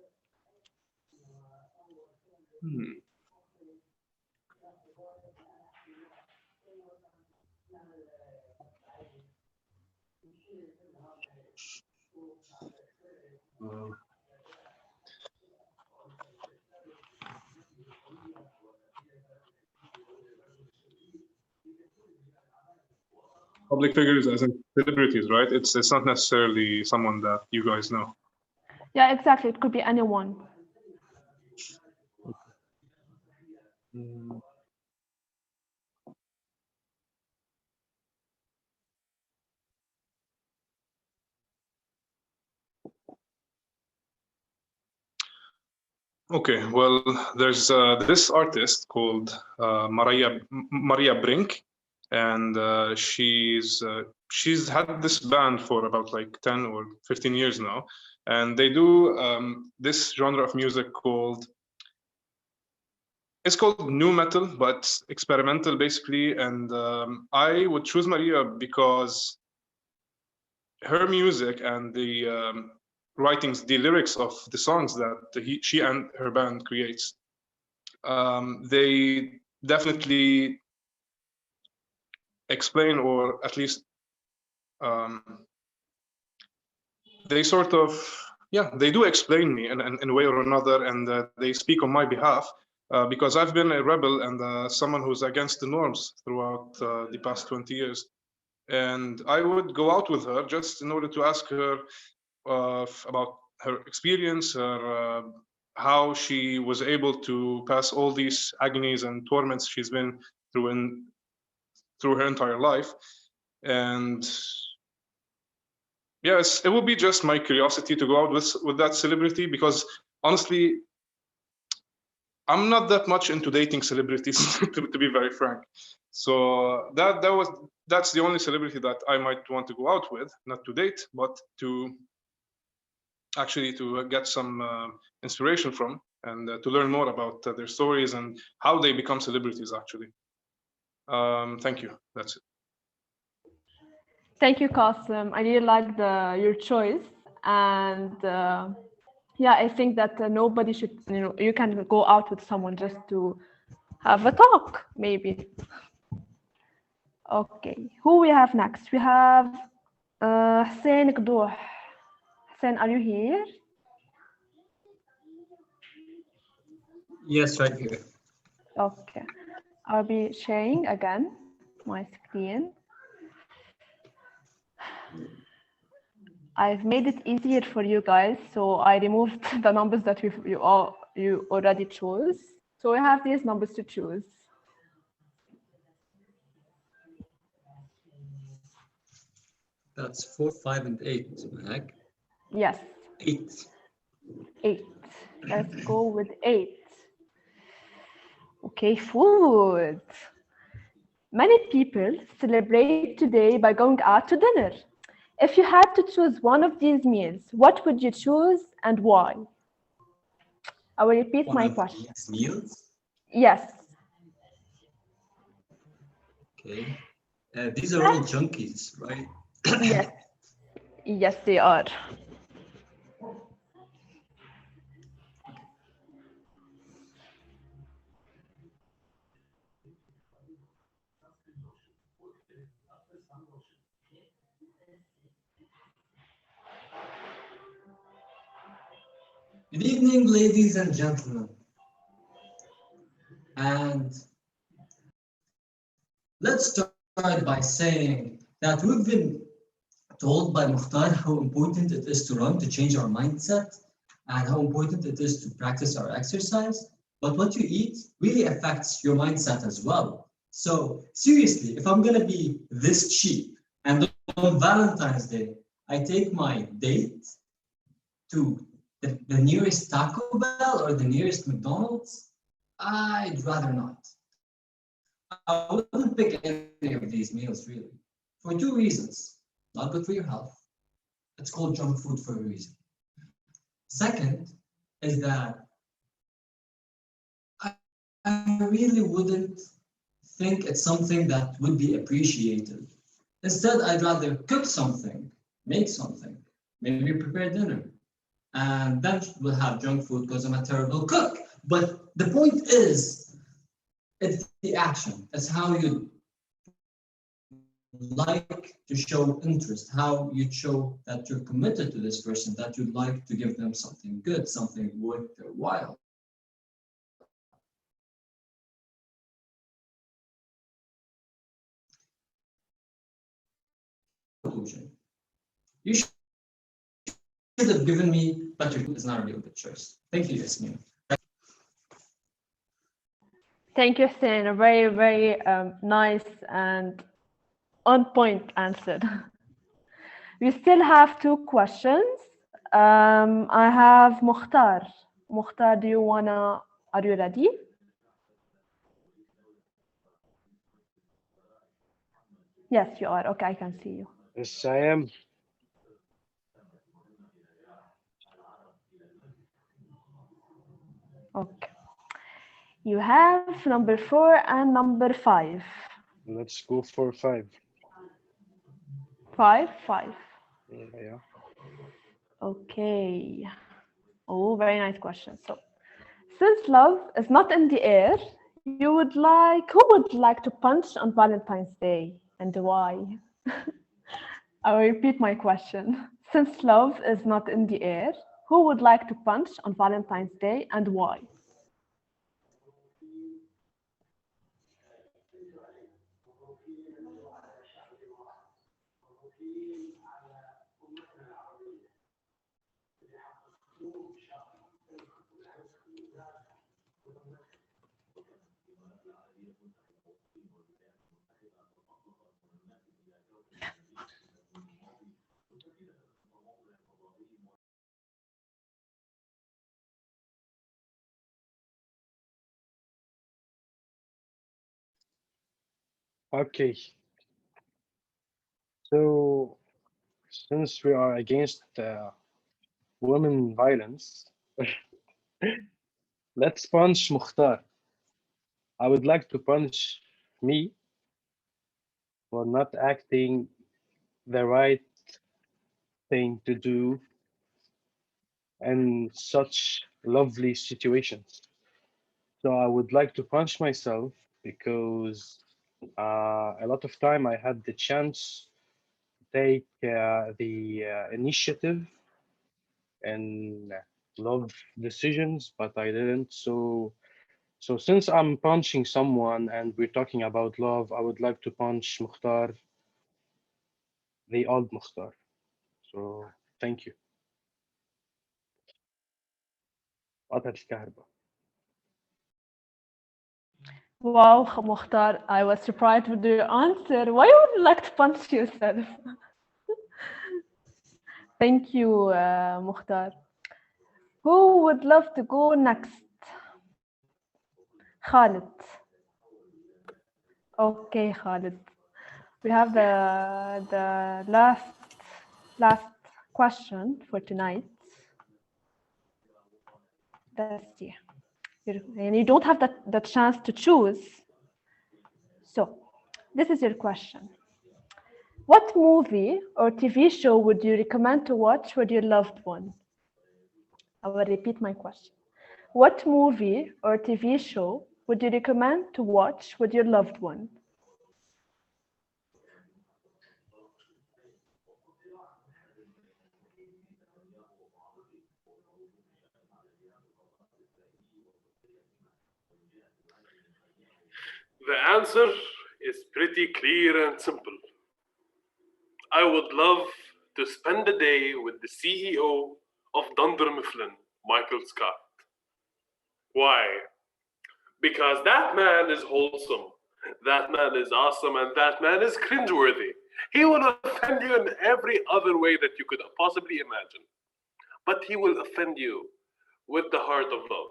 Public figures as in celebrities, right? It's not necessarily someone that you guys know. Yeah, exactly. It could be anyone. Okay, well, there's this artist called Maria Brink, and she's had this band for about like 10 or 15 years now, and they do this genre of music called nu metal, but experimental basically. And I would choose Maria because her music and the writings, the lyrics of the songs that she and her band creates, they definitely explain, or at least they sort of, they do explain me in a way or another, and they speak on my behalf, because I've been a rebel and someone who's against the norms throughout the past 20 years. And I would go out with her just in order to ask her about her experience, how she was able to pass all these agonies and torments she's been through her entire life. And yes, it would be just my curiosity to go out with that celebrity, because honestly, I'm not that much into dating celebrities, to be very frank. So that's the only celebrity that I might want to go out with, not to date, but to actually to get some inspiration from, and to learn more about their stories and how they become celebrities actually. Thank you. That's it. Thank you, Qasim. I really like your choice. And yeah, I think that nobody should, you can go out with someone just to have a talk, maybe. Okay, who we have next? We have Hussein Qdouh. Hussein, are you here? Yes, right here. Okay, I'll be sharing again my screen. I've made it easier for you guys, so I removed the numbers that you already chose. So we have these numbers to choose. That's 4, 5, and 8, Mahak. Yes. 8. 8. Let's go with 8. Okay, food. Many people celebrate today by going out to dinner. If you had to choose one of these meals, what would you choose and why? I will repeat One my of question. these meals. Yes. Okay. These are all junkies, right? Yes. Yes, they are. Good evening, ladies and gentlemen. And let's start by saying that we've been told by Mukhtar how important it is to run to change our mindset and how important it is to practice our exercise. But what you eat really affects your mindset as well. So seriously, if I'm gonna be this cheap and on Valentine's Day, I take my date to the nearest Taco Bell or the nearest McDonald's, I'd rather not. I wouldn't pick any of these meals really, for two reasons. Not good for your health. It's called junk food for a reason. Second is that I really wouldn't think it's something that would be appreciated. Instead, I'd rather cook something, make something, maybe prepare dinner, and then we'll have junk food because I'm a terrible cook. But the point is, it's the action. It's how you like to show interest, how you show that you're committed to this person, that you'd like to give them something good, something worth their while. You should have given me, but it's not a real good choice. Thank you, Yasmin. Thank you, Hussein. A very, very nice and on point answer. We still have two questions. I have Mukhtar. Mukhtar, are you ready? Yes, you are. Okay, I can see you. Yes, I am. Okay. You have number 4 and number 5. Let's go for 5. 5, 5. Yeah. Okay. Oh, very nice question. So, since love is not in the air, who would like to punch on Valentine's Day and why? I will repeat my question. Since love is not in the air, who would like to punch on Valentine's Day and why? Okay. So, since we are against women violence, let's punch Mukhtar. I would like to punch me for not acting the right thing to do in such lovely situations. So I would like to punch myself because a lot of time I had the chance to take the initiative and love decisions, but I didn't. So since I'm punching someone and we're talking about love, I would like to punch Mukhtar, the old Mukhtar. So thank you. قطعت الكهرباء. Wow, Mukhtar, I was surprised with your answer. Why would you like to punch yourself? Thank you, Mukhtar. Who would love to go next? Khalid. Okay, Khalid. We have the last question for tonight. Let's see. And you don't have the chance to choose. So, this is your question. What movie or TV show would you recommend to watch with your loved one? I will repeat my question. What movie or TV show would you recommend to watch with your loved one? The answer is pretty clear and simple. I would love to spend a day with the CEO of Dunder Mifflin, Michael Scott. Why? Because that man is wholesome, that man is awesome, and that man is cringeworthy. He will offend you in every other way that you could possibly imagine, but he will offend you with the heart of love.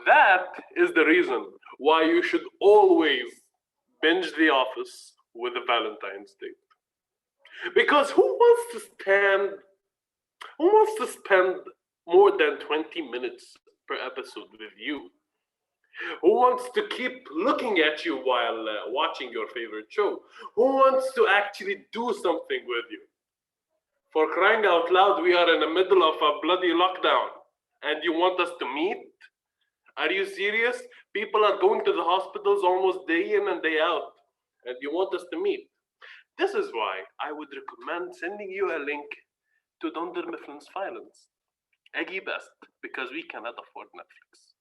That is the reason why you should always binge The Office with a Valentine's Day. Because who wants to spend more than 20 minutes per episode with you? Who wants to keep looking at you while watching your favorite show? Who wants to actually do something with you? For crying out loud, we are in the middle of a bloody lockdown and you want us to meet? Are you serious? People are going to the hospitals almost day in and day out and you want us to meet? This is why I would recommend sending you a link to Dunder Mifflin's Violence. Eggy best, because we cannot afford Netflix.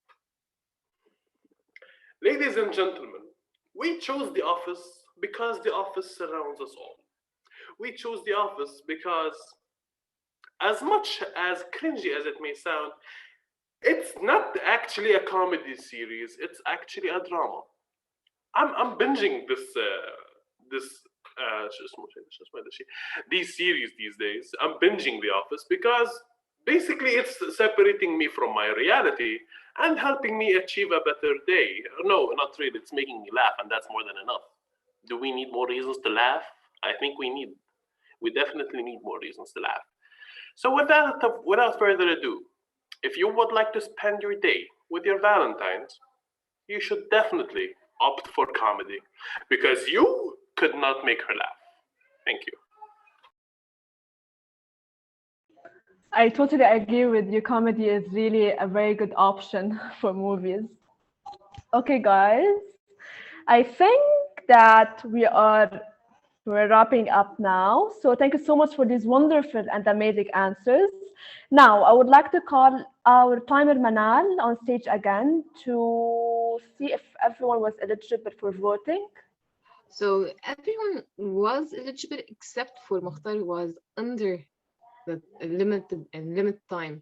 Ladies and gentlemen, we chose The Office because The Office surrounds us all. We chose The Office because, as much as cringy as it may sound, it's not actually a comedy series, it's actually a drama. I'm binging these series these days. I'm binging The Office because basically it's separating me from my reality and helping me achieve a better day. No, not really. It's making me laugh, and that's more than enough. Do we need more reasons to laugh? I think we definitely need more reasons to laugh. So without further ado, if you would like to spend your day with your Valentines, you should definitely opt for comedy because you could not make her laugh. Thank you. I totally agree with you. Comedy is really a very good option for movies. Okay, guys, I think that we're wrapping up now. So thank you so much for these wonderful and amazing answers. Now, I would like to call our timer Manal on stage again to see if everyone was eligible for voting. So everyone was eligible except for Mukhtar, who was under the limit time.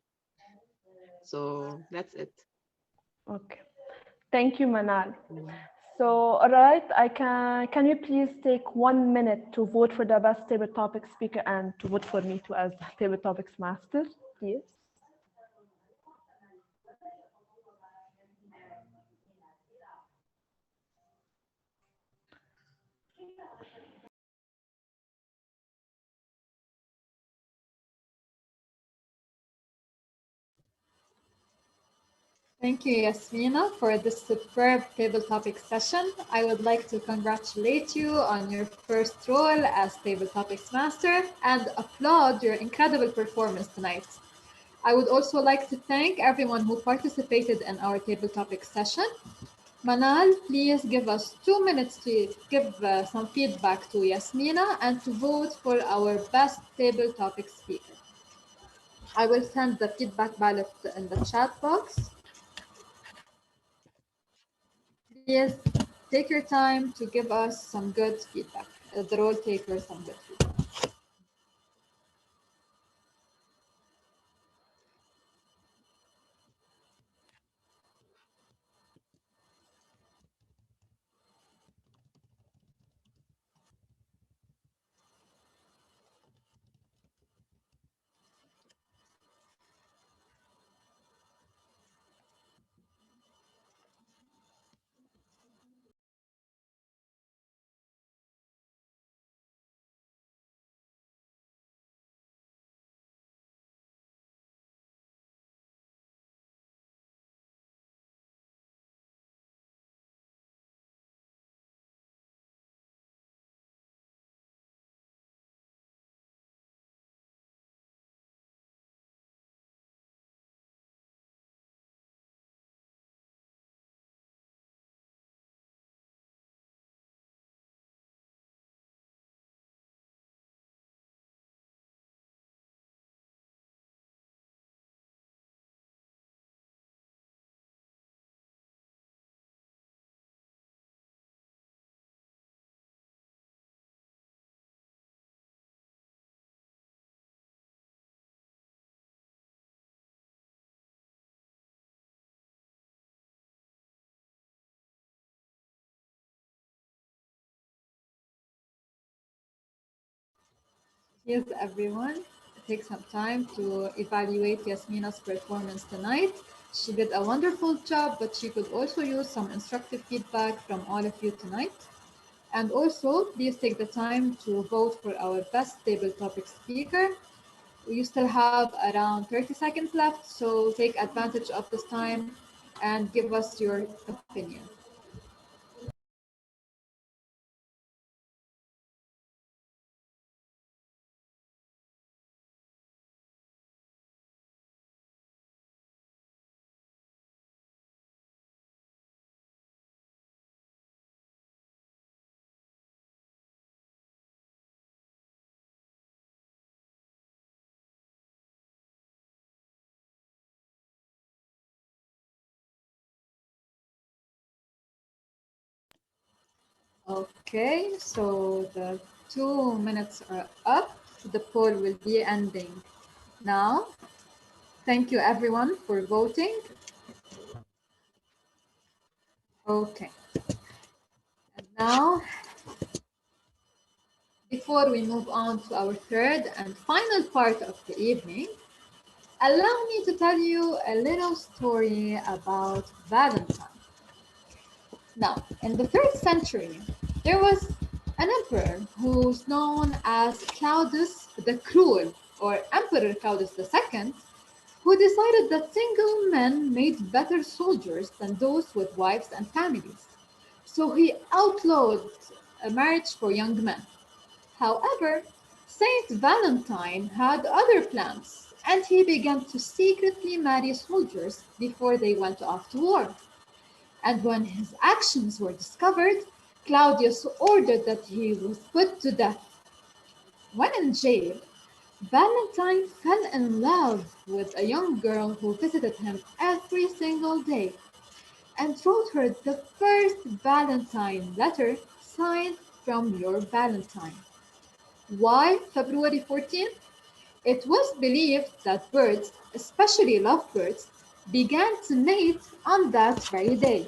So that's it. Okay. Thank you, Manal. So, all right, can you please take 1 minute to vote for the best table topic speaker and to vote for me too as table topics master, please? Thank you, Yasmina, for this superb table topic session. I would like to congratulate you on your first role as table topics master and applaud your incredible performance tonight. I would also like to thank everyone who participated in our table topic session. Manal, please give us 2 minutes to give some feedback to Yasmina and to vote for our best table topic speaker. I will send the feedback ballot in the chat box. Please take your time to give us some good feedback. The role taker some good feedback. Yes, everyone, take some time to evaluate Yasmina's performance tonight. She did a wonderful job, but she could also use some instructive feedback from all of you tonight. And also, please take the time to vote for our best table topic speaker. You still have around 30 seconds left, so take advantage of this time and give us your opinion. Okay, so the 2 minutes are up. The poll will be ending now. Thank you everyone for voting. Okay. And now, before we move on to our third and final part of the evening, allow me to tell you a little story about Valentine. Now, in the 3rd century, there was an emperor who's known as Claudius the Cruel, or Emperor Claudius II, who decided that single men made better soldiers than those with wives and families. So he outlawed a marriage for young men. However, Saint Valentine had other plans, and he began to secretly marry soldiers before they went off to war. And when his actions were discovered, Claudius ordered that he was put to death. When in jail, Valentine fell in love with a young girl who visited him every single day and wrote her the first Valentine letter signed from your Valentine. Why February 14th? It was believed that birds, especially lovebirds, began to mate on that very day.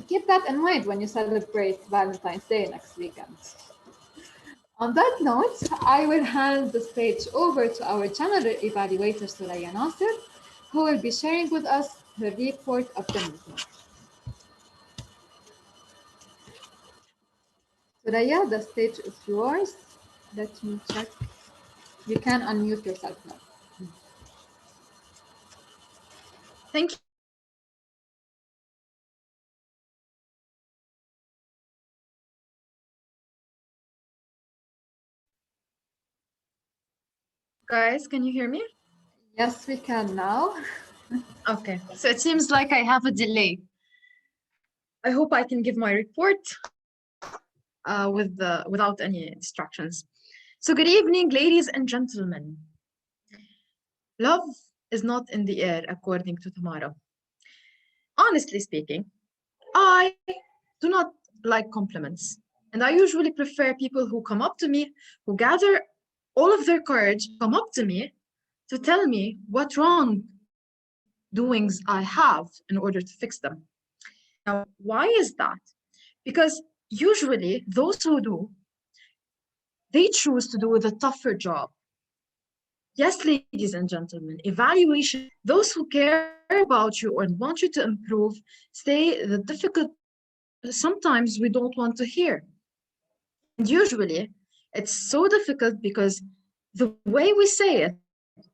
Keep that in mind when you celebrate Valentine's Day next weekend. On that note, I will hand the stage over to our general evaluator, Suraya Nasir, who will be sharing with us the report of the meeting. Suraya, the stage is yours. Let me check. You can unmute yourself now. Thank you. Guys, can you hear me? Yes, we can now. Okay, so it seems like I have a delay. I hope I can give my report without any distractions. So good evening, ladies and gentlemen. Love is not in the air, according to Tamara. Honestly speaking, I do not like compliments. And I usually prefer people who come up to me, who gather all of their courage, come up to me to tell me what wrongdoings I have in order to fix them. Now, why is that? Because usually those who do, they choose to do the tougher job. Yes, ladies and gentlemen, evaluation, those who care about you or want you to improve, say the difficult, sometimes we don't want to hear. And usually it's so difficult because the way we say it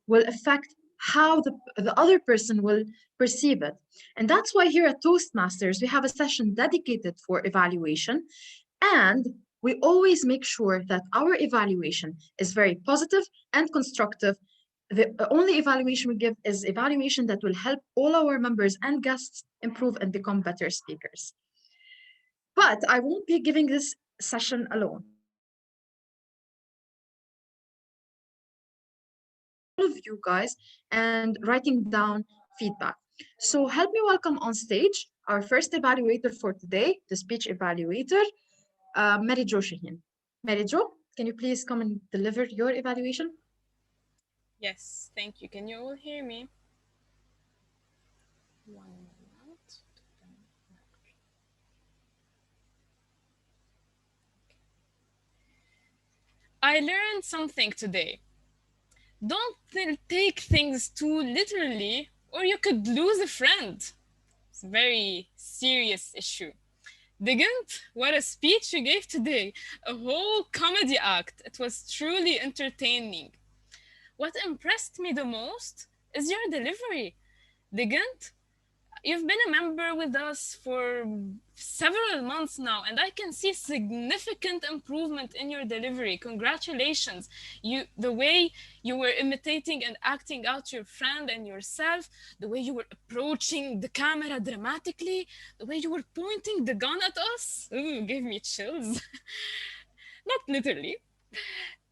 will affect how the other person will perceive it. And that's why here at Toastmasters, we have a session dedicated for evaluation. And we always make sure that our evaluation is very positive and constructive. The only evaluation we give is evaluation that will help all our members and guests improve and become better speakers. But I won't be giving this session alone. All of you guys and writing down feedback. So help me welcome on stage our first evaluator for today, the speech evaluator, Mary Jo Shaheen. Mary Jo, can you please come and deliver your evaluation? Yes, thank you. Can you all hear me? One moment. I learned something today. Don't take things too literally, or you could lose a friend. It's a very serious issue. Digant, what a speech you gave today. A whole comedy act. It was truly entertaining. What impressed me the most is your delivery. Digant, you've been a member with us for several months now, and I can see significant improvement in your delivery. Congratulations. The way you were imitating and acting out your friend and yourself, the way you were approaching the camera dramatically, the way you were pointing the gun at us, ooh, gave me chills. Not literally.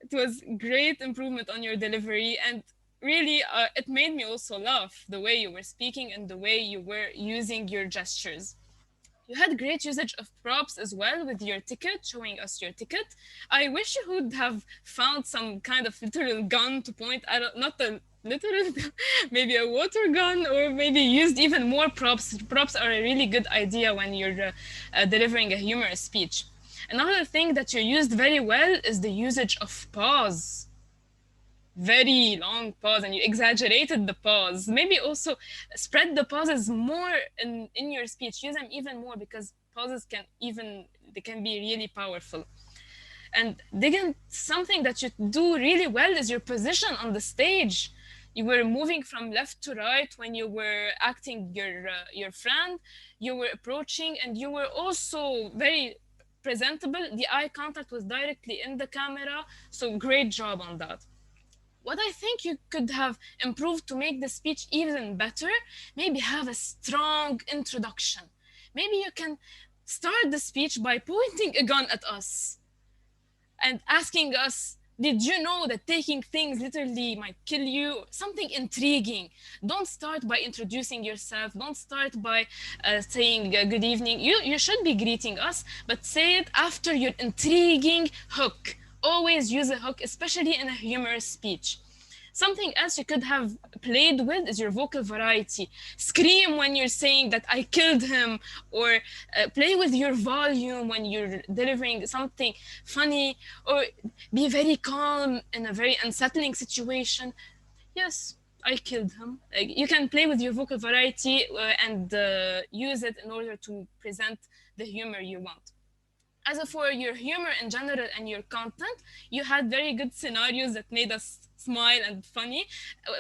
It was great improvement on your delivery, and really it made me also laugh, the way you were speaking and the way you were using your gestures. You had great usage of props as well with your ticket, showing us your ticket. I wish you would have found some kind of literal gun to point at, not a literal, maybe a water gun, or maybe used even more props. Props are a really good idea when you're delivering a humorous speech. Another thing that you used very well is the usage of pause. Very long pause, and you exaggerated the pause. Maybe also spread the pauses more in your speech. Use them even more, because pauses they can be really powerful. And Digant, something that you do really well is your position on the stage. You were moving from left to right when you were acting your friend. You were approaching, and you were also very presentable. The eye contact was directly in the camera. So great job on that. What I think you could have improved to make the speech even better, maybe have a strong introduction. Maybe you can start the speech by pointing a gun at us and asking us, did you know that taking things literally might kill you? Something intriguing. Don't start by introducing yourself. Don't start by saying good evening. You should be greeting us, but say it after your intriguing hook. Always use a hook, especially in a humorous speech. Something else you could have played with is your vocal variety. Scream when you're saying that I killed him, or play with your volume when you're delivering something funny, or be very calm in a very unsettling situation. Yes, I killed him. Like, you can play with your vocal variety and use it in order to present the humor you want. As for your humor in general and your content, you had very good scenarios that made us smile and funny.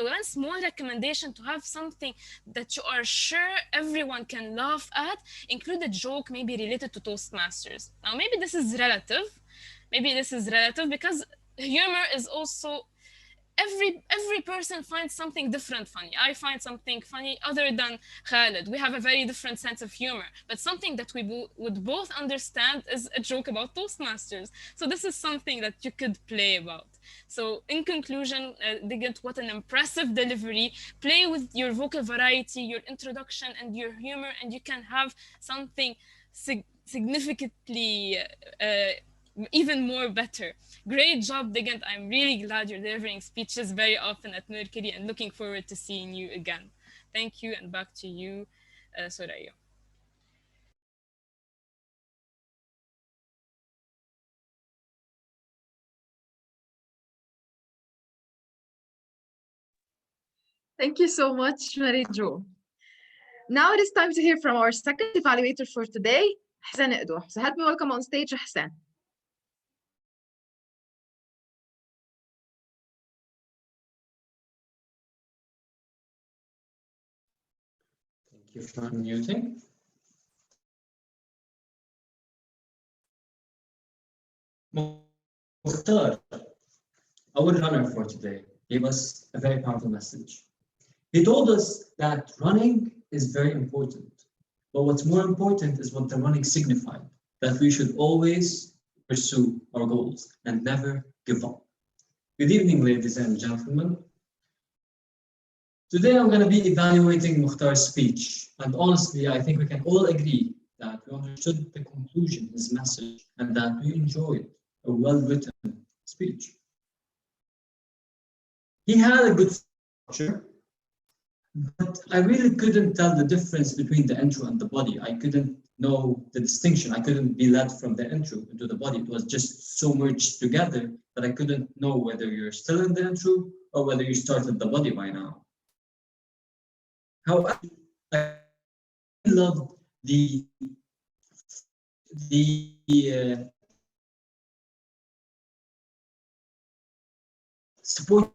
One small recommendation to have something that you are sure everyone can laugh at, include a joke maybe related to Toastmasters. Now, maybe this is relative. Maybe this is relative because humor is also every person finds something different funny. I find something funny other than Khaled. We have a very different sense of humor, but something that we would both understand is a joke about Toastmasters. So this is something that you could play about. So in conclusion, Digant, what an impressive delivery. Play with your vocal variety, your introduction, and your humor, and you can have something significantly even more better. Great job, Digant. I'm really glad you're delivering speeches very often at Mercury, and looking forward to seeing you again. Thank you, and back to you, Soraya. Thank you so much, Mary Jo. Now it is time to hear from our second evaluator for today, Hassan Edo. So help me welcome on stage Hassan. Thank you for unmuting. Mukhtar, our runner for today, gave us a very powerful message. He told us that running is very important, but what's more important is what the running signified, that we should always pursue our goals and never give up. Good evening, ladies and gentlemen. Today I'm going to be evaluating Mukhtar's speech, and honestly, I think we can all agree that we understood the conclusion, his message, and that we enjoyed a well-written speech. He had a good structure, but I really couldn't tell the difference between the intro and the body. I couldn't know the distinction. I couldn't be led from the intro into the body. It was just so merged together that I couldn't know whether you're still in the intro or whether you started the body by now. However, I loved the support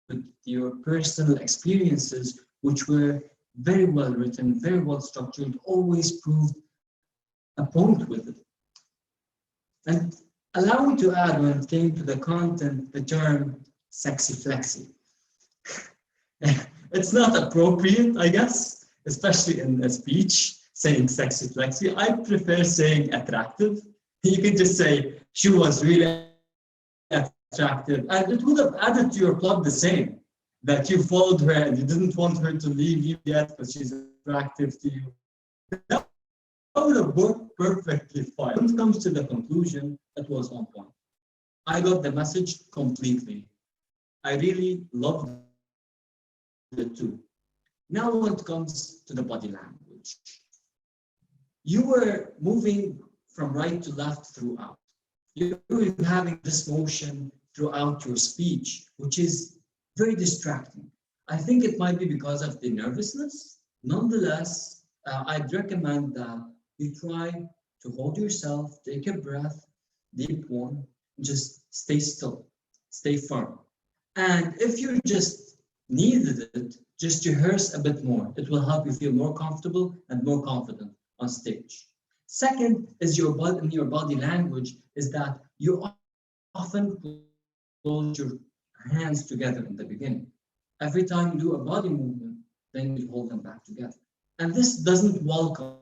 with your personal experiences, which were very well written, very well structured, always proved a point with it. And allow me to add, when it came to the content, the term sexy flexy. It's not appropriate, I guess, especially in a speech, saying sexy flexy. I prefer saying attractive. You can just say she was really attractive, and it would have added to your plot the same, that you followed her and you didn't want her to leave you yet, but she's attractive to you. That would have worked perfectly fine. When it comes to the conclusion, it was on point. I got the message completely. I really loved it too. Now when it comes to the body language, you were moving from right to left throughout. You were having this motion throughout your speech, which is very distracting. I think it might be because of the nervousness. Nonetheless, I'd recommend that you try to hold yourself, take a breath, deep one, just stay still, stay firm. And if you just needed it, just rehearse a bit more. It will help you feel more comfortable and more confident on stage. Second is your body language is that you often close your hands together in the beginning. Every time you do a body movement, then you hold them back together. And this doesn't welcome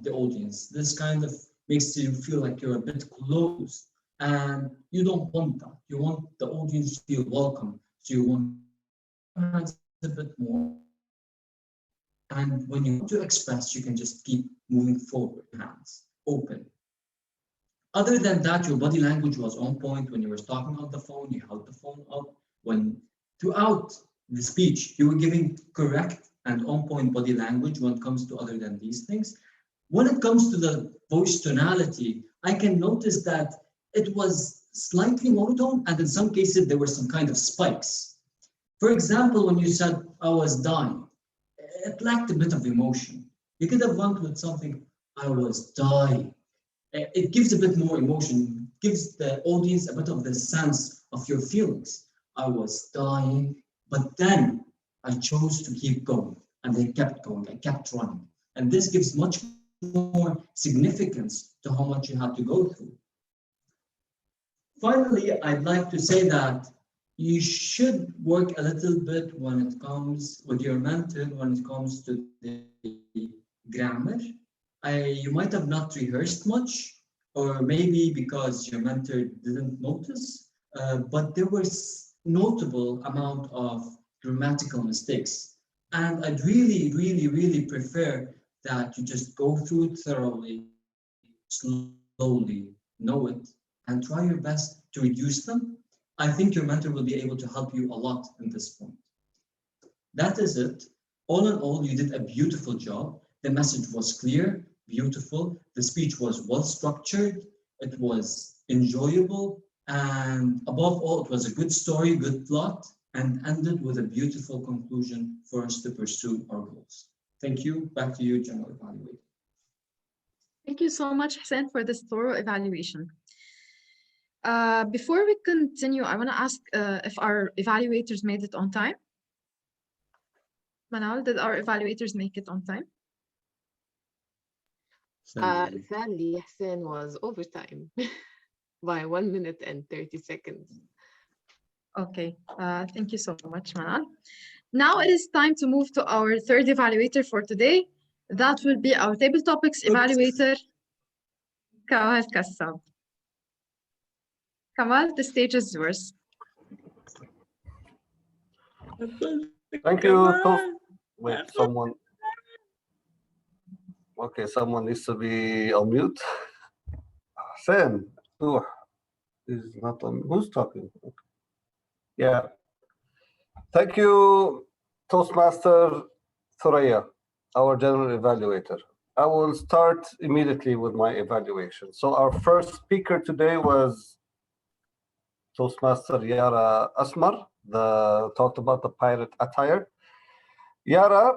the audience. This kind of makes you feel like you're a bit closed, and you don't want that. You want the audience to feel welcome. So you want your hands a bit more. And when you want to express, you can just keep moving forward, hands open. Other than that, your body language was on point. When you were talking on the phone, you held the phone up. When throughout the speech, you were giving correct and on point body language when it comes to other than these things. When it comes to the voice tonality, I can notice that it was slightly monotone, and in some cases, there were some kind of spikes. For example, when you said, I was dying, it lacked a bit of emotion. You could have went with something, I was dying. It gives a bit more emotion, gives the audience a bit of the sense of your feelings. I was dying, but then I chose to keep going, and I kept going, I kept running. And this gives much more significance to how much you had to go through. Finally, I'd like to say that you should work a little bit when it comes with your mentor, when it comes to the grammar. You might have not rehearsed much, or maybe because your mentor didn't notice, but there was notable amount of grammatical mistakes. And I'd really prefer that you just go through it thoroughly, slowly, know it, and try your best to reduce them. I think your mentor will be able to help you a lot in this point. That is it. All in all, you did a beautiful job. The message was clear, beautiful. The speech was well structured. It was enjoyable. And above all, it was a good story, good plot, and ended with a beautiful conclusion for us to pursue our goals. Thank you. Back to you, General Evaluator. Thank you so much, Hussein, for this thorough evaluation. Before we continue, I want to ask if our evaluators made it on time. Manal, did our evaluators make it on time? Sadly, Hussein was overtime by 1 minute and 30 seconds. Okay, thank you so much, Manal. Now it is time to move to our third evaluator for today. That will be our table topics evaluator, Kamal Kassab. Kamal, the stage is yours. Thank you. Wait, someone. Okay, someone needs to be on mute. Sam, is not on. Who's talking? Okay. Yeah. Thank you, Toastmaster Thuraya, our general evaluator. I will start immediately with my evaluation. So our first speaker today was Toastmaster Yara Asmar, talked about the pirate attire. Yara,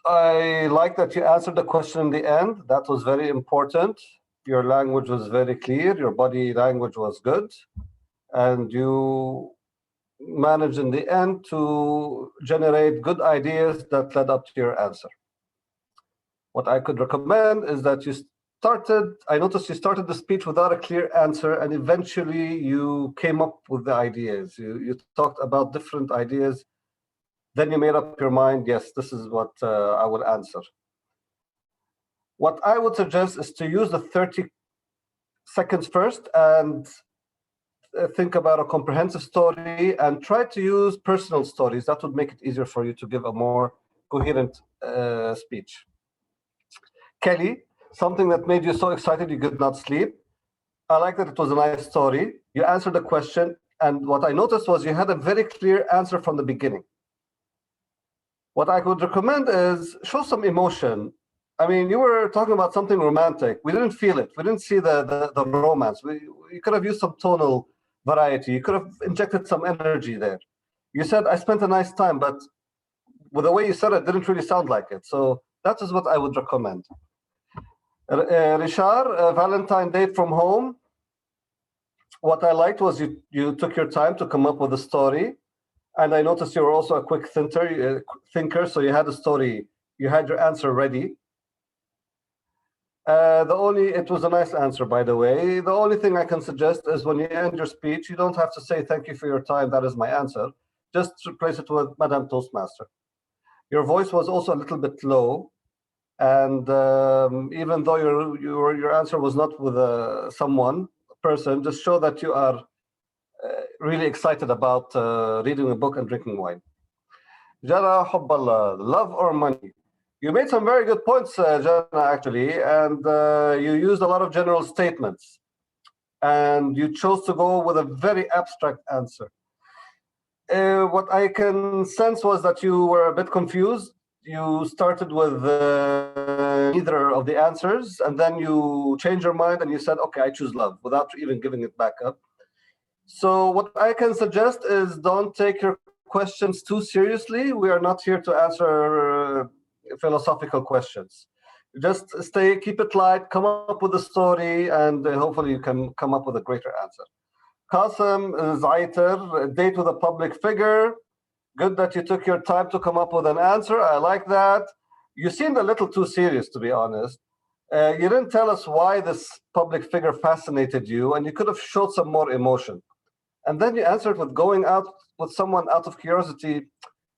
I like that you answered the question in the end. That was very important. Your language was very clear. Your body language was good. And you managed in the end to generate good ideas that led up to your answer. What I could recommend is that I noticed you started the speech without a clear answer, and eventually you came up with the ideas. You talked about different ideas. Then you made up your mind, yes, this is what I will answer. What I would suggest is to use the 30 seconds first and think about a comprehensive story and try to use personal stories. That would make it easier for you to give a more coherent speech. Kelly, something that made you so excited you could not sleep. I like that it was a nice story. You answered the question, and what I noticed was you had a very clear answer from the beginning. What I would recommend is show some emotion. I mean, you were talking about something romantic. We didn't feel it. We didn't see the romance. You could have used some tonal variety. You could have injected some energy there. You said, I spent a nice time, but with the way you said it, didn't really sound like it. So that is what I would recommend. Richard, Valentine date from home. What I liked was you took your time to come up with a story. And I noticed you were also a quick thinker, so you had a story, you had your answer ready. It was a nice answer, by the way. The only thing I can suggest is when you end your speech, you don't have to say thank you for your time, that is my answer. Just replace it with Madam Toastmaster. Your voice was also a little bit low. And even though your answer was not with a person, just show that you are really excited about reading a book and drinking wine. Jana Hubballah, love or money? You made some very good points, Jana, actually, and you used a lot of general statements. And you chose to go with a very abstract answer. What I can sense was that you were a bit confused. You started with neither of the answers, and then you changed your mind and you said, okay, I choose love, without even giving it back up. So what I can suggest is don't take your questions too seriously. We are not here to answer philosophical questions. Just keep it light, come up with a story, and hopefully you can come up with a greater answer. Qasim Zaiter, date with a public figure. Good that you took your time to come up with an answer. I like that. You seemed a little too serious, to be honest. You didn't tell us why this public figure fascinated you, and you could have showed some more emotion. And then you answered with going out with someone out of curiosity.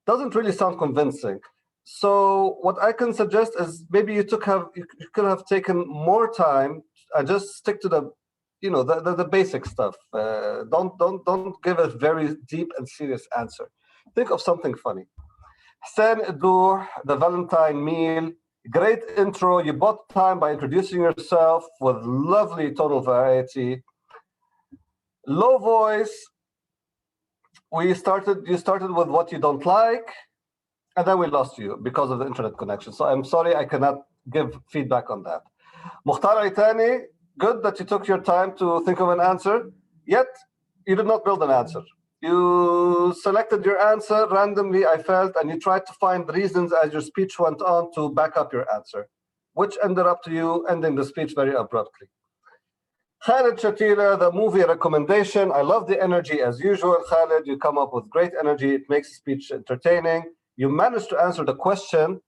Doesn't really sound convincing. So what I can suggest is maybe you could have taken more time and just stick to the basic stuff. Don't give a very deep and serious answer. Think of something funny. Hussein Edour, the Valentine meal. Great intro. You bought time by introducing yourself with lovely tonal variety. Low voice. You started with what you don't like, and then we lost you because of the internet connection. So I'm sorry I cannot give feedback on that. Mukhtar Aitani, good that you took your time to think of an answer, yet you did not build an answer. You selected your answer randomly, I felt, and you tried to find reasons as your speech went on to back up your answer, which ended up to you ending the speech very abruptly. Khaled Shatila, the movie recommendation. I love the energy as usual, Khaled. You come up with great energy. It makes the speech entertaining. You managed to answer the question,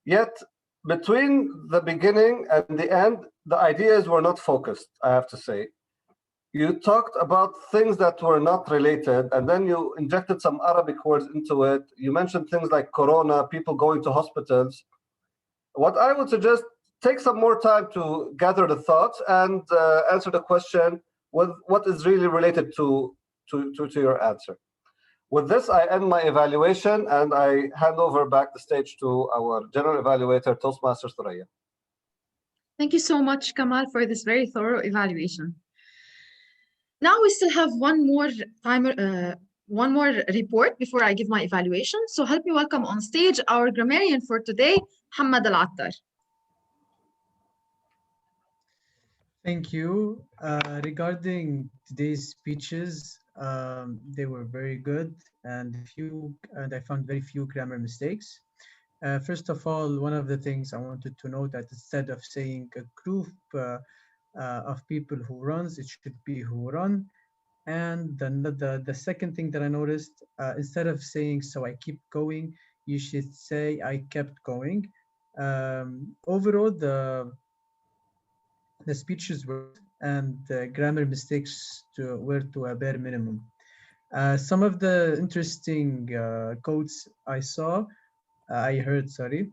yet between the beginning and the end, the ideas were not focused, I have to say. You talked about things that were not related, and then you injected some Arabic words into it. You mentioned things like Corona, people going to hospitals. What I would suggest, take some more time to gather the thoughts and answer the question with what is really related to your answer. With this, I end my evaluation and I hand over back the stage to our general evaluator, Toastmaster Thuraya. Thank you so much, Kamal, for this very thorough evaluation. Now we still have one more report before I give my evaluation. So help me welcome on stage our grammarian for today, Muhammad Al-Attar. Thank you. Regarding today's speeches, they were very good, and I found very few grammar mistakes. First of all, one of the things I wanted to note that instead of saying a group of people who runs, it should be who run. And the second thing that I noticed, instead of saying so I keep going, you should say I kept going. Overall, the speeches were good and the grammar mistakes were to a bare minimum. Some of the interesting quotes I heard, sorry,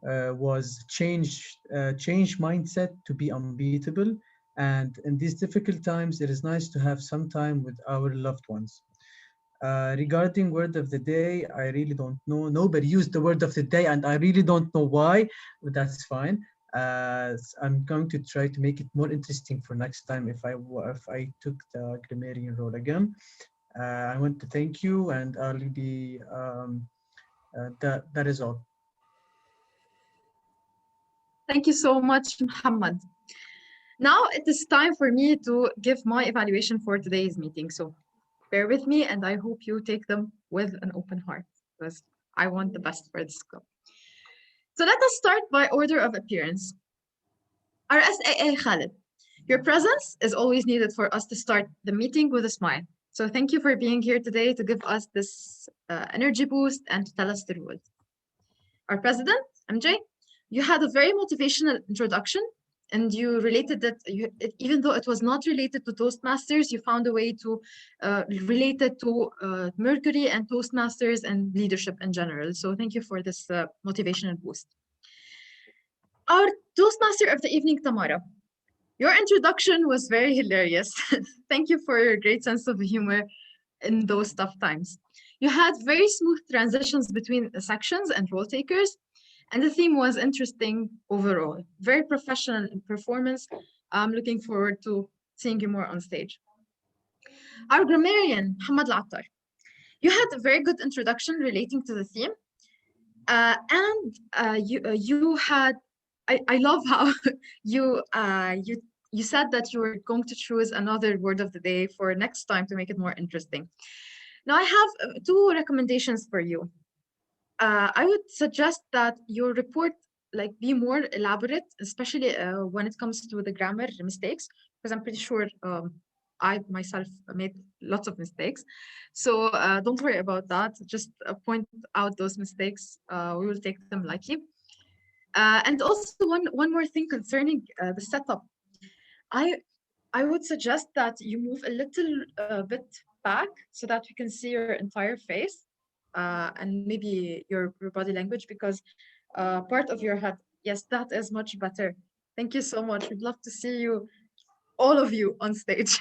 was change mindset to be unbeatable. And in these difficult times, it is nice to have some time with our loved ones. Regarding word of the day, I really don't know. Nobody used the word of the day, and I really don't know why, but that's fine. I'm going to try to make it more interesting for next time if I took the grammarian role again. I want to thank you, and I'll be that is all. Thank you so much, Muhammad. Now it is time for me to give my evaluation for today's meeting. So bear with me, and I hope you take them with an open heart, because I want the best for this club. So let us start by order of appearance. Our SAA Khalid, your presence is always needed for us to start the meeting with a smile. So thank you for being here today to give us this energy boost and to tell us the rules. Our president, MJ, you had a very motivational introduction, and you related even though it was not related to Toastmasters, you found a way to relate it to Mercury and Toastmasters and leadership in general. So thank you for this motivational boost. Our Toastmaster of the evening, Tamara. Your introduction was very hilarious. Thank you for your great sense of humor in those tough times. You had very smooth transitions between the sections and role takers, and the theme was interesting overall. Very professional in performance. I'm looking forward to seeing you more on stage. Our grammarian, Muhammad Al-Attar. You had a very good introduction relating to the theme. You had, I love how you said that you were going to choose another word of the day for next time to make it more interesting. Now I have two recommendations for you. I would suggest that your report be more elaborate, especially when it comes to the grammar mistakes, because I'm pretty sure I myself made lots of mistakes. So don't worry about that. Just point out those mistakes. We will take them lightly. And also one more thing concerning the setup. I would suggest that you move a little bit back so that we can see your entire face and maybe your body language, because part of your head, yes, that is much better. Thank you so much. We'd love to see you, all of you, on stage.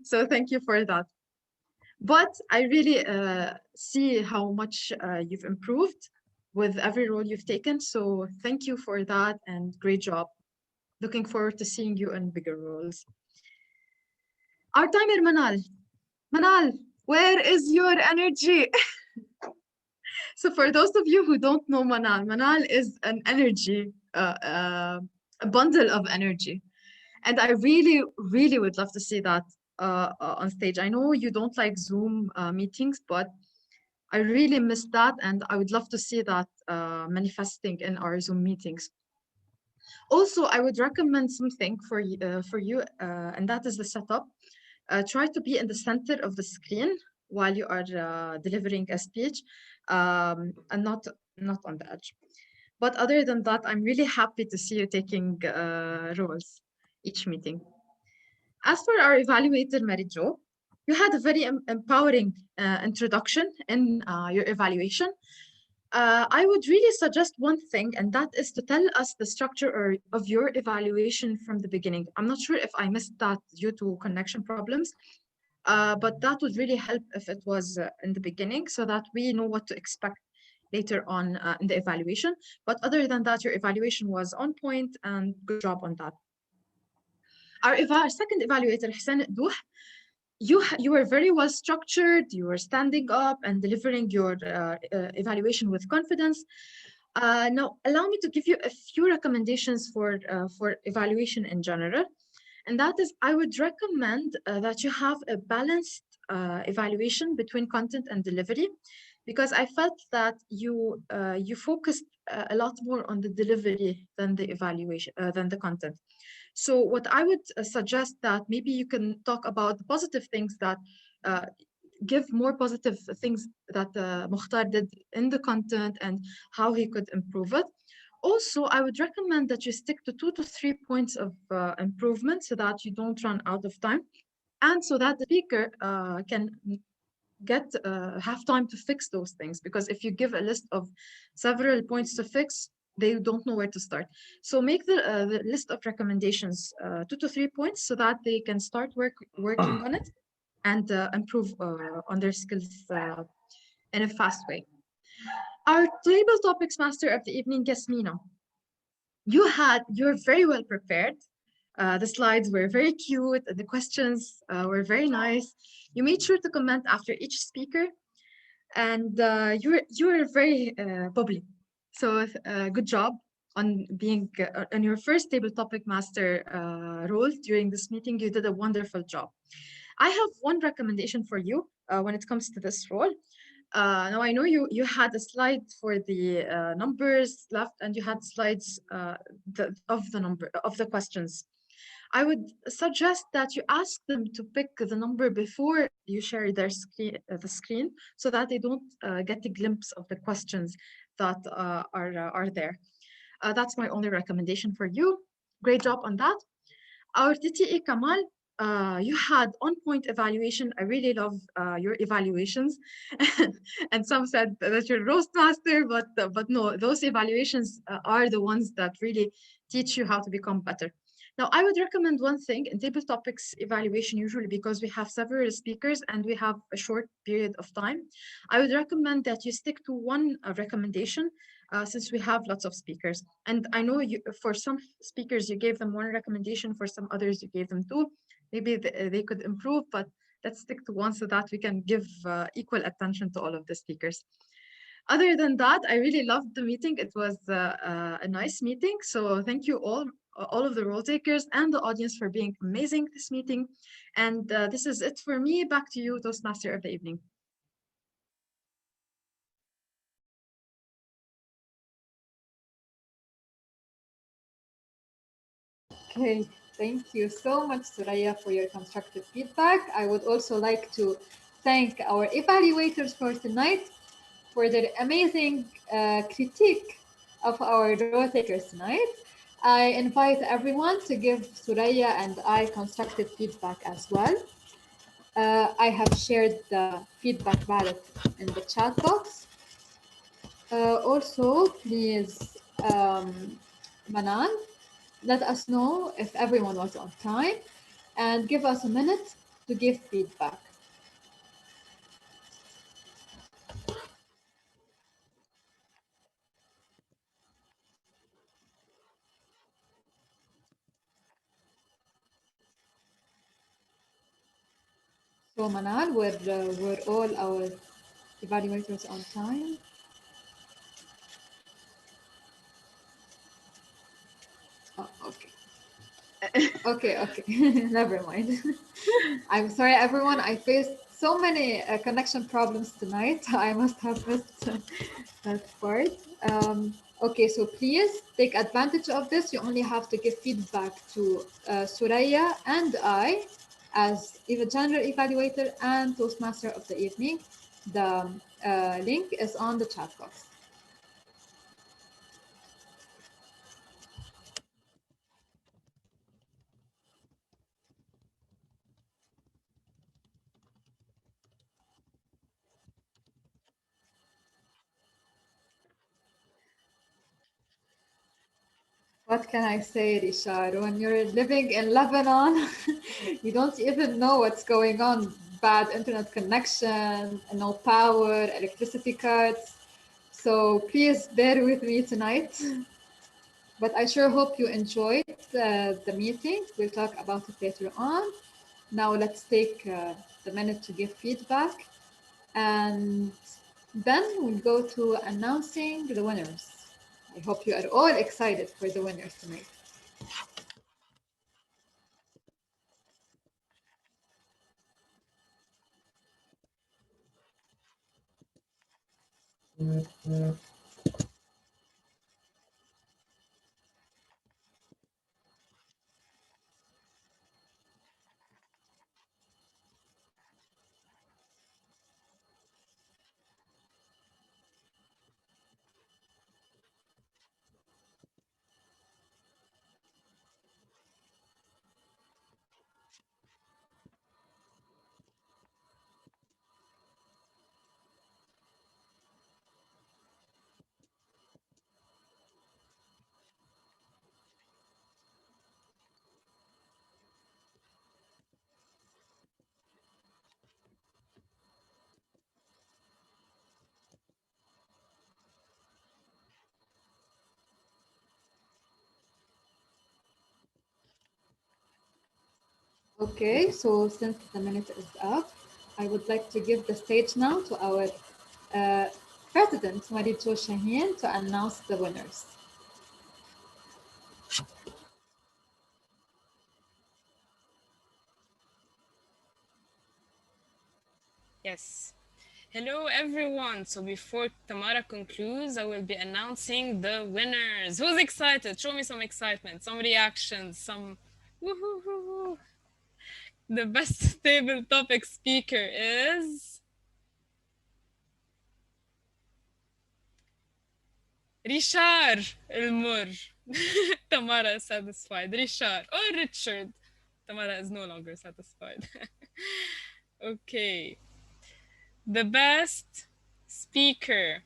So thank you for that. But I really see how much you've improved with every role you've taken. So thank you for that and great job. Looking forward to seeing you in bigger roles. Our timer, Manal. Manal, where is your energy? So for those of you who don't know Manal, Manal is an energy, a bundle of energy. And I really, really would love to see that on stage. I know you don't like Zoom meetings, but I really miss that. And I would love to see that manifesting in our Zoom meetings. Also, I would recommend something for you, and that is the setup. Try to be in the center of the screen while you are delivering a speech, and not on the edge. But other than that, I'm really happy to see you taking roles each meeting. As for our evaluator, Mary Jo, you had a very empowering introduction in your evaluation. I would really suggest one thing, and that is to tell us the structure of your evaluation from the beginning. I'm not sure if I missed that due to connection problems, but that would really help if it was in the beginning so that we know what to expect later on in the evaluation. But other than that, your evaluation was on point and good job on that. Our second evaluator, Hussein Douh, you were very well structured. You were standing up and delivering your evaluation with confidence. Now, allow me to give you a few recommendations for evaluation in general. And that is, I would recommend that you have a balanced evaluation between content and delivery, because I felt that you focused a lot more on the delivery than the evaluation, than the content. So what I would suggest that maybe you can talk about the positive things that give more positive things that Mukhtar did in the content and how he could improve it. Also, I would recommend that you stick to 2 to 3 points of improvement so that you don't run out of time, and so that the speaker can have time to fix those things. Because if you give a list of several points to fix, they don't know where to start. So make the list of recommendations 2 to 3 points so that they can start working on it and improve on their skills in a fast way. Our table topics master of the evening, Yasmina, you're very well prepared. The slides were very cute. The questions were very nice. You made sure to comment after each speaker, and you were very bubbly. So good job on being on your first table topic master role during this meeting. You did a wonderful job. I have one recommendation for you when it comes to this role. Now I know you had a slide for the numbers left, and you had slides of the questions. I would suggest that you ask them to pick the number before you share their the screen, so that they don't get a glimpse of the questions that are there. That's my only recommendation for you. Great job on that. Our TTE Kamal, you had on-point evaluation. I really love your evaluations. And some said that you're roast master, but no, those evaluations are the ones that really teach you how to become better. Now, I would recommend one thing in table topics evaluation, usually because we have several speakers and we have a short period of time. I would recommend that you stick to one recommendation since we have lots of speakers. And I know for some speakers, you gave them one recommendation, for some others, you gave them two. Maybe they could improve, but let's stick to one so that we can give equal attention to all of the speakers. Other than that, I really loved the meeting. It was a nice meeting. So thank you all of the role takers and the audience for being amazing this meeting. And this is it for me. Back to you, Toastmaster of the evening. Okay, thank you so much, Suraya, for your constructive feedback. I would also like to thank our evaluators for tonight for their amazing critique of our role takers tonight. I invite everyone to give Suraya and I constructive feedback as well. I have shared the feedback ballot in the chat box. Also, please, Manan, let us know if everyone was on time and give us a minute to give feedback. So Manan, were all our evaluators on time? Oh, okay. Okay. Never mind. I'm sorry, everyone. I faced so many connection problems tonight. I must have missed that part. Okay, so please take advantage of this. You only have to give feedback to Suraya and I as general evaluator and Toastmaster of the evening. The link is on the chat box. What can I say, Rishar? When you're living in Lebanon, you don't even know what's going on. Bad internet connection, no power, electricity cuts. So please bear with me tonight. But I sure hope you enjoyed the meeting. We'll talk about it later on. Now let's take the minute to give feedback. And then we'll go to announcing the winners. I hope you are all excited for the winners tonight. Okay, so since the minute is up, I would like to give the stage now to our President, Marijo Shaheen, to announce the winners. Yes. Hello, everyone. So before Tamara concludes, I will be announcing the winners. Who's excited? Show me some excitement, some reactions, some woohoo. The best table topic speaker is Richard Elmur. Tamara is satisfied. Richard or Richard. Tamara is no longer satisfied. Okay. The best speaker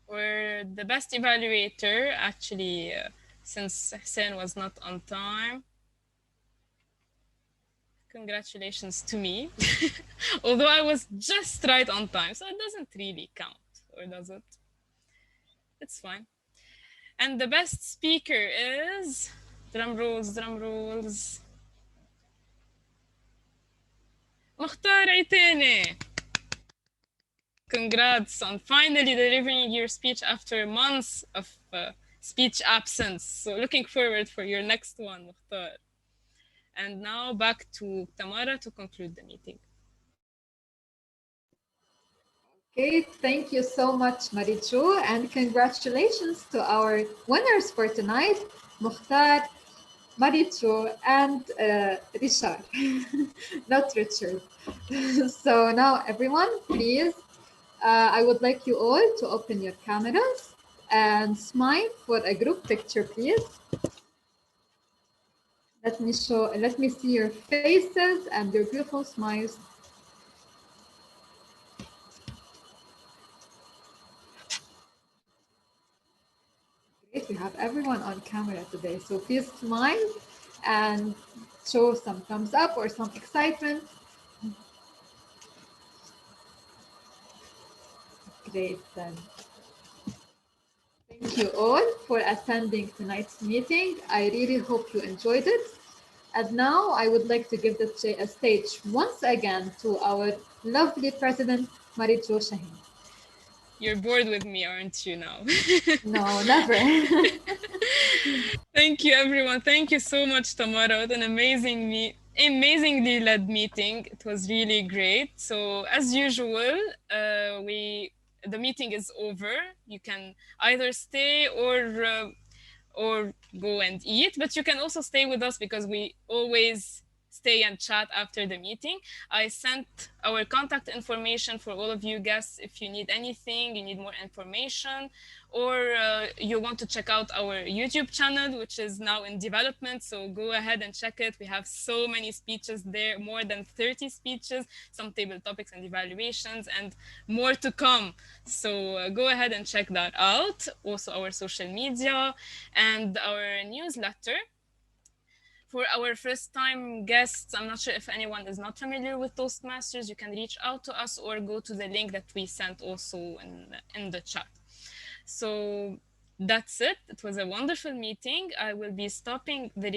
or the best evaluator, actually, since Hussein was not on time, congratulations to me. Although I was just right on time, so it doesn't really count, or does it? It's fine. And the best speaker is, drum rolls, Mukhtar Aitene. Congrats on finally delivering your speech after months of speech absence. So looking forward for your next one, Mukhtar. And now back to Tamara to conclude the meeting. Okay, thank you so much, Marijo, and congratulations to our winners for tonight, Mukhtar, Marijo, and Richard, not Richard. So now, everyone, please, I would like you all to open your cameras and smile for a group picture, please. Let me see your faces and your beautiful smiles. Great, we have everyone on camera today, so please smile and show some thumbs up or some excitement. Great, then. Thank you all for attending tonight's meeting. I really hope you enjoyed it. And now I would like to give the stage once again to our lovely President, Marijo Shaheen. You're bored with me, aren't you now? No, never. Thank you, everyone. Thank you so much, Tamara. What an amazingly led meeting. It was really great. So as usual, the meeting is over. You can either stay or go and eat, but you can also stay with us because we always stay and chat after the meeting. I sent our contact information for all of you guests if you need anything, you need more information, or you want to check out our YouTube channel, which is now in development. So go ahead and check it. We have so many speeches there, more than 30 speeches, some table topics and evaluations, and more to come. So go ahead and check that out. Also our social media and our newsletter. For our first time guests, I'm not sure if anyone is not familiar with Toastmasters, you can reach out to us or go to the link that we sent also in the chat. So that's it. It was a wonderful meeting. I will be stopping the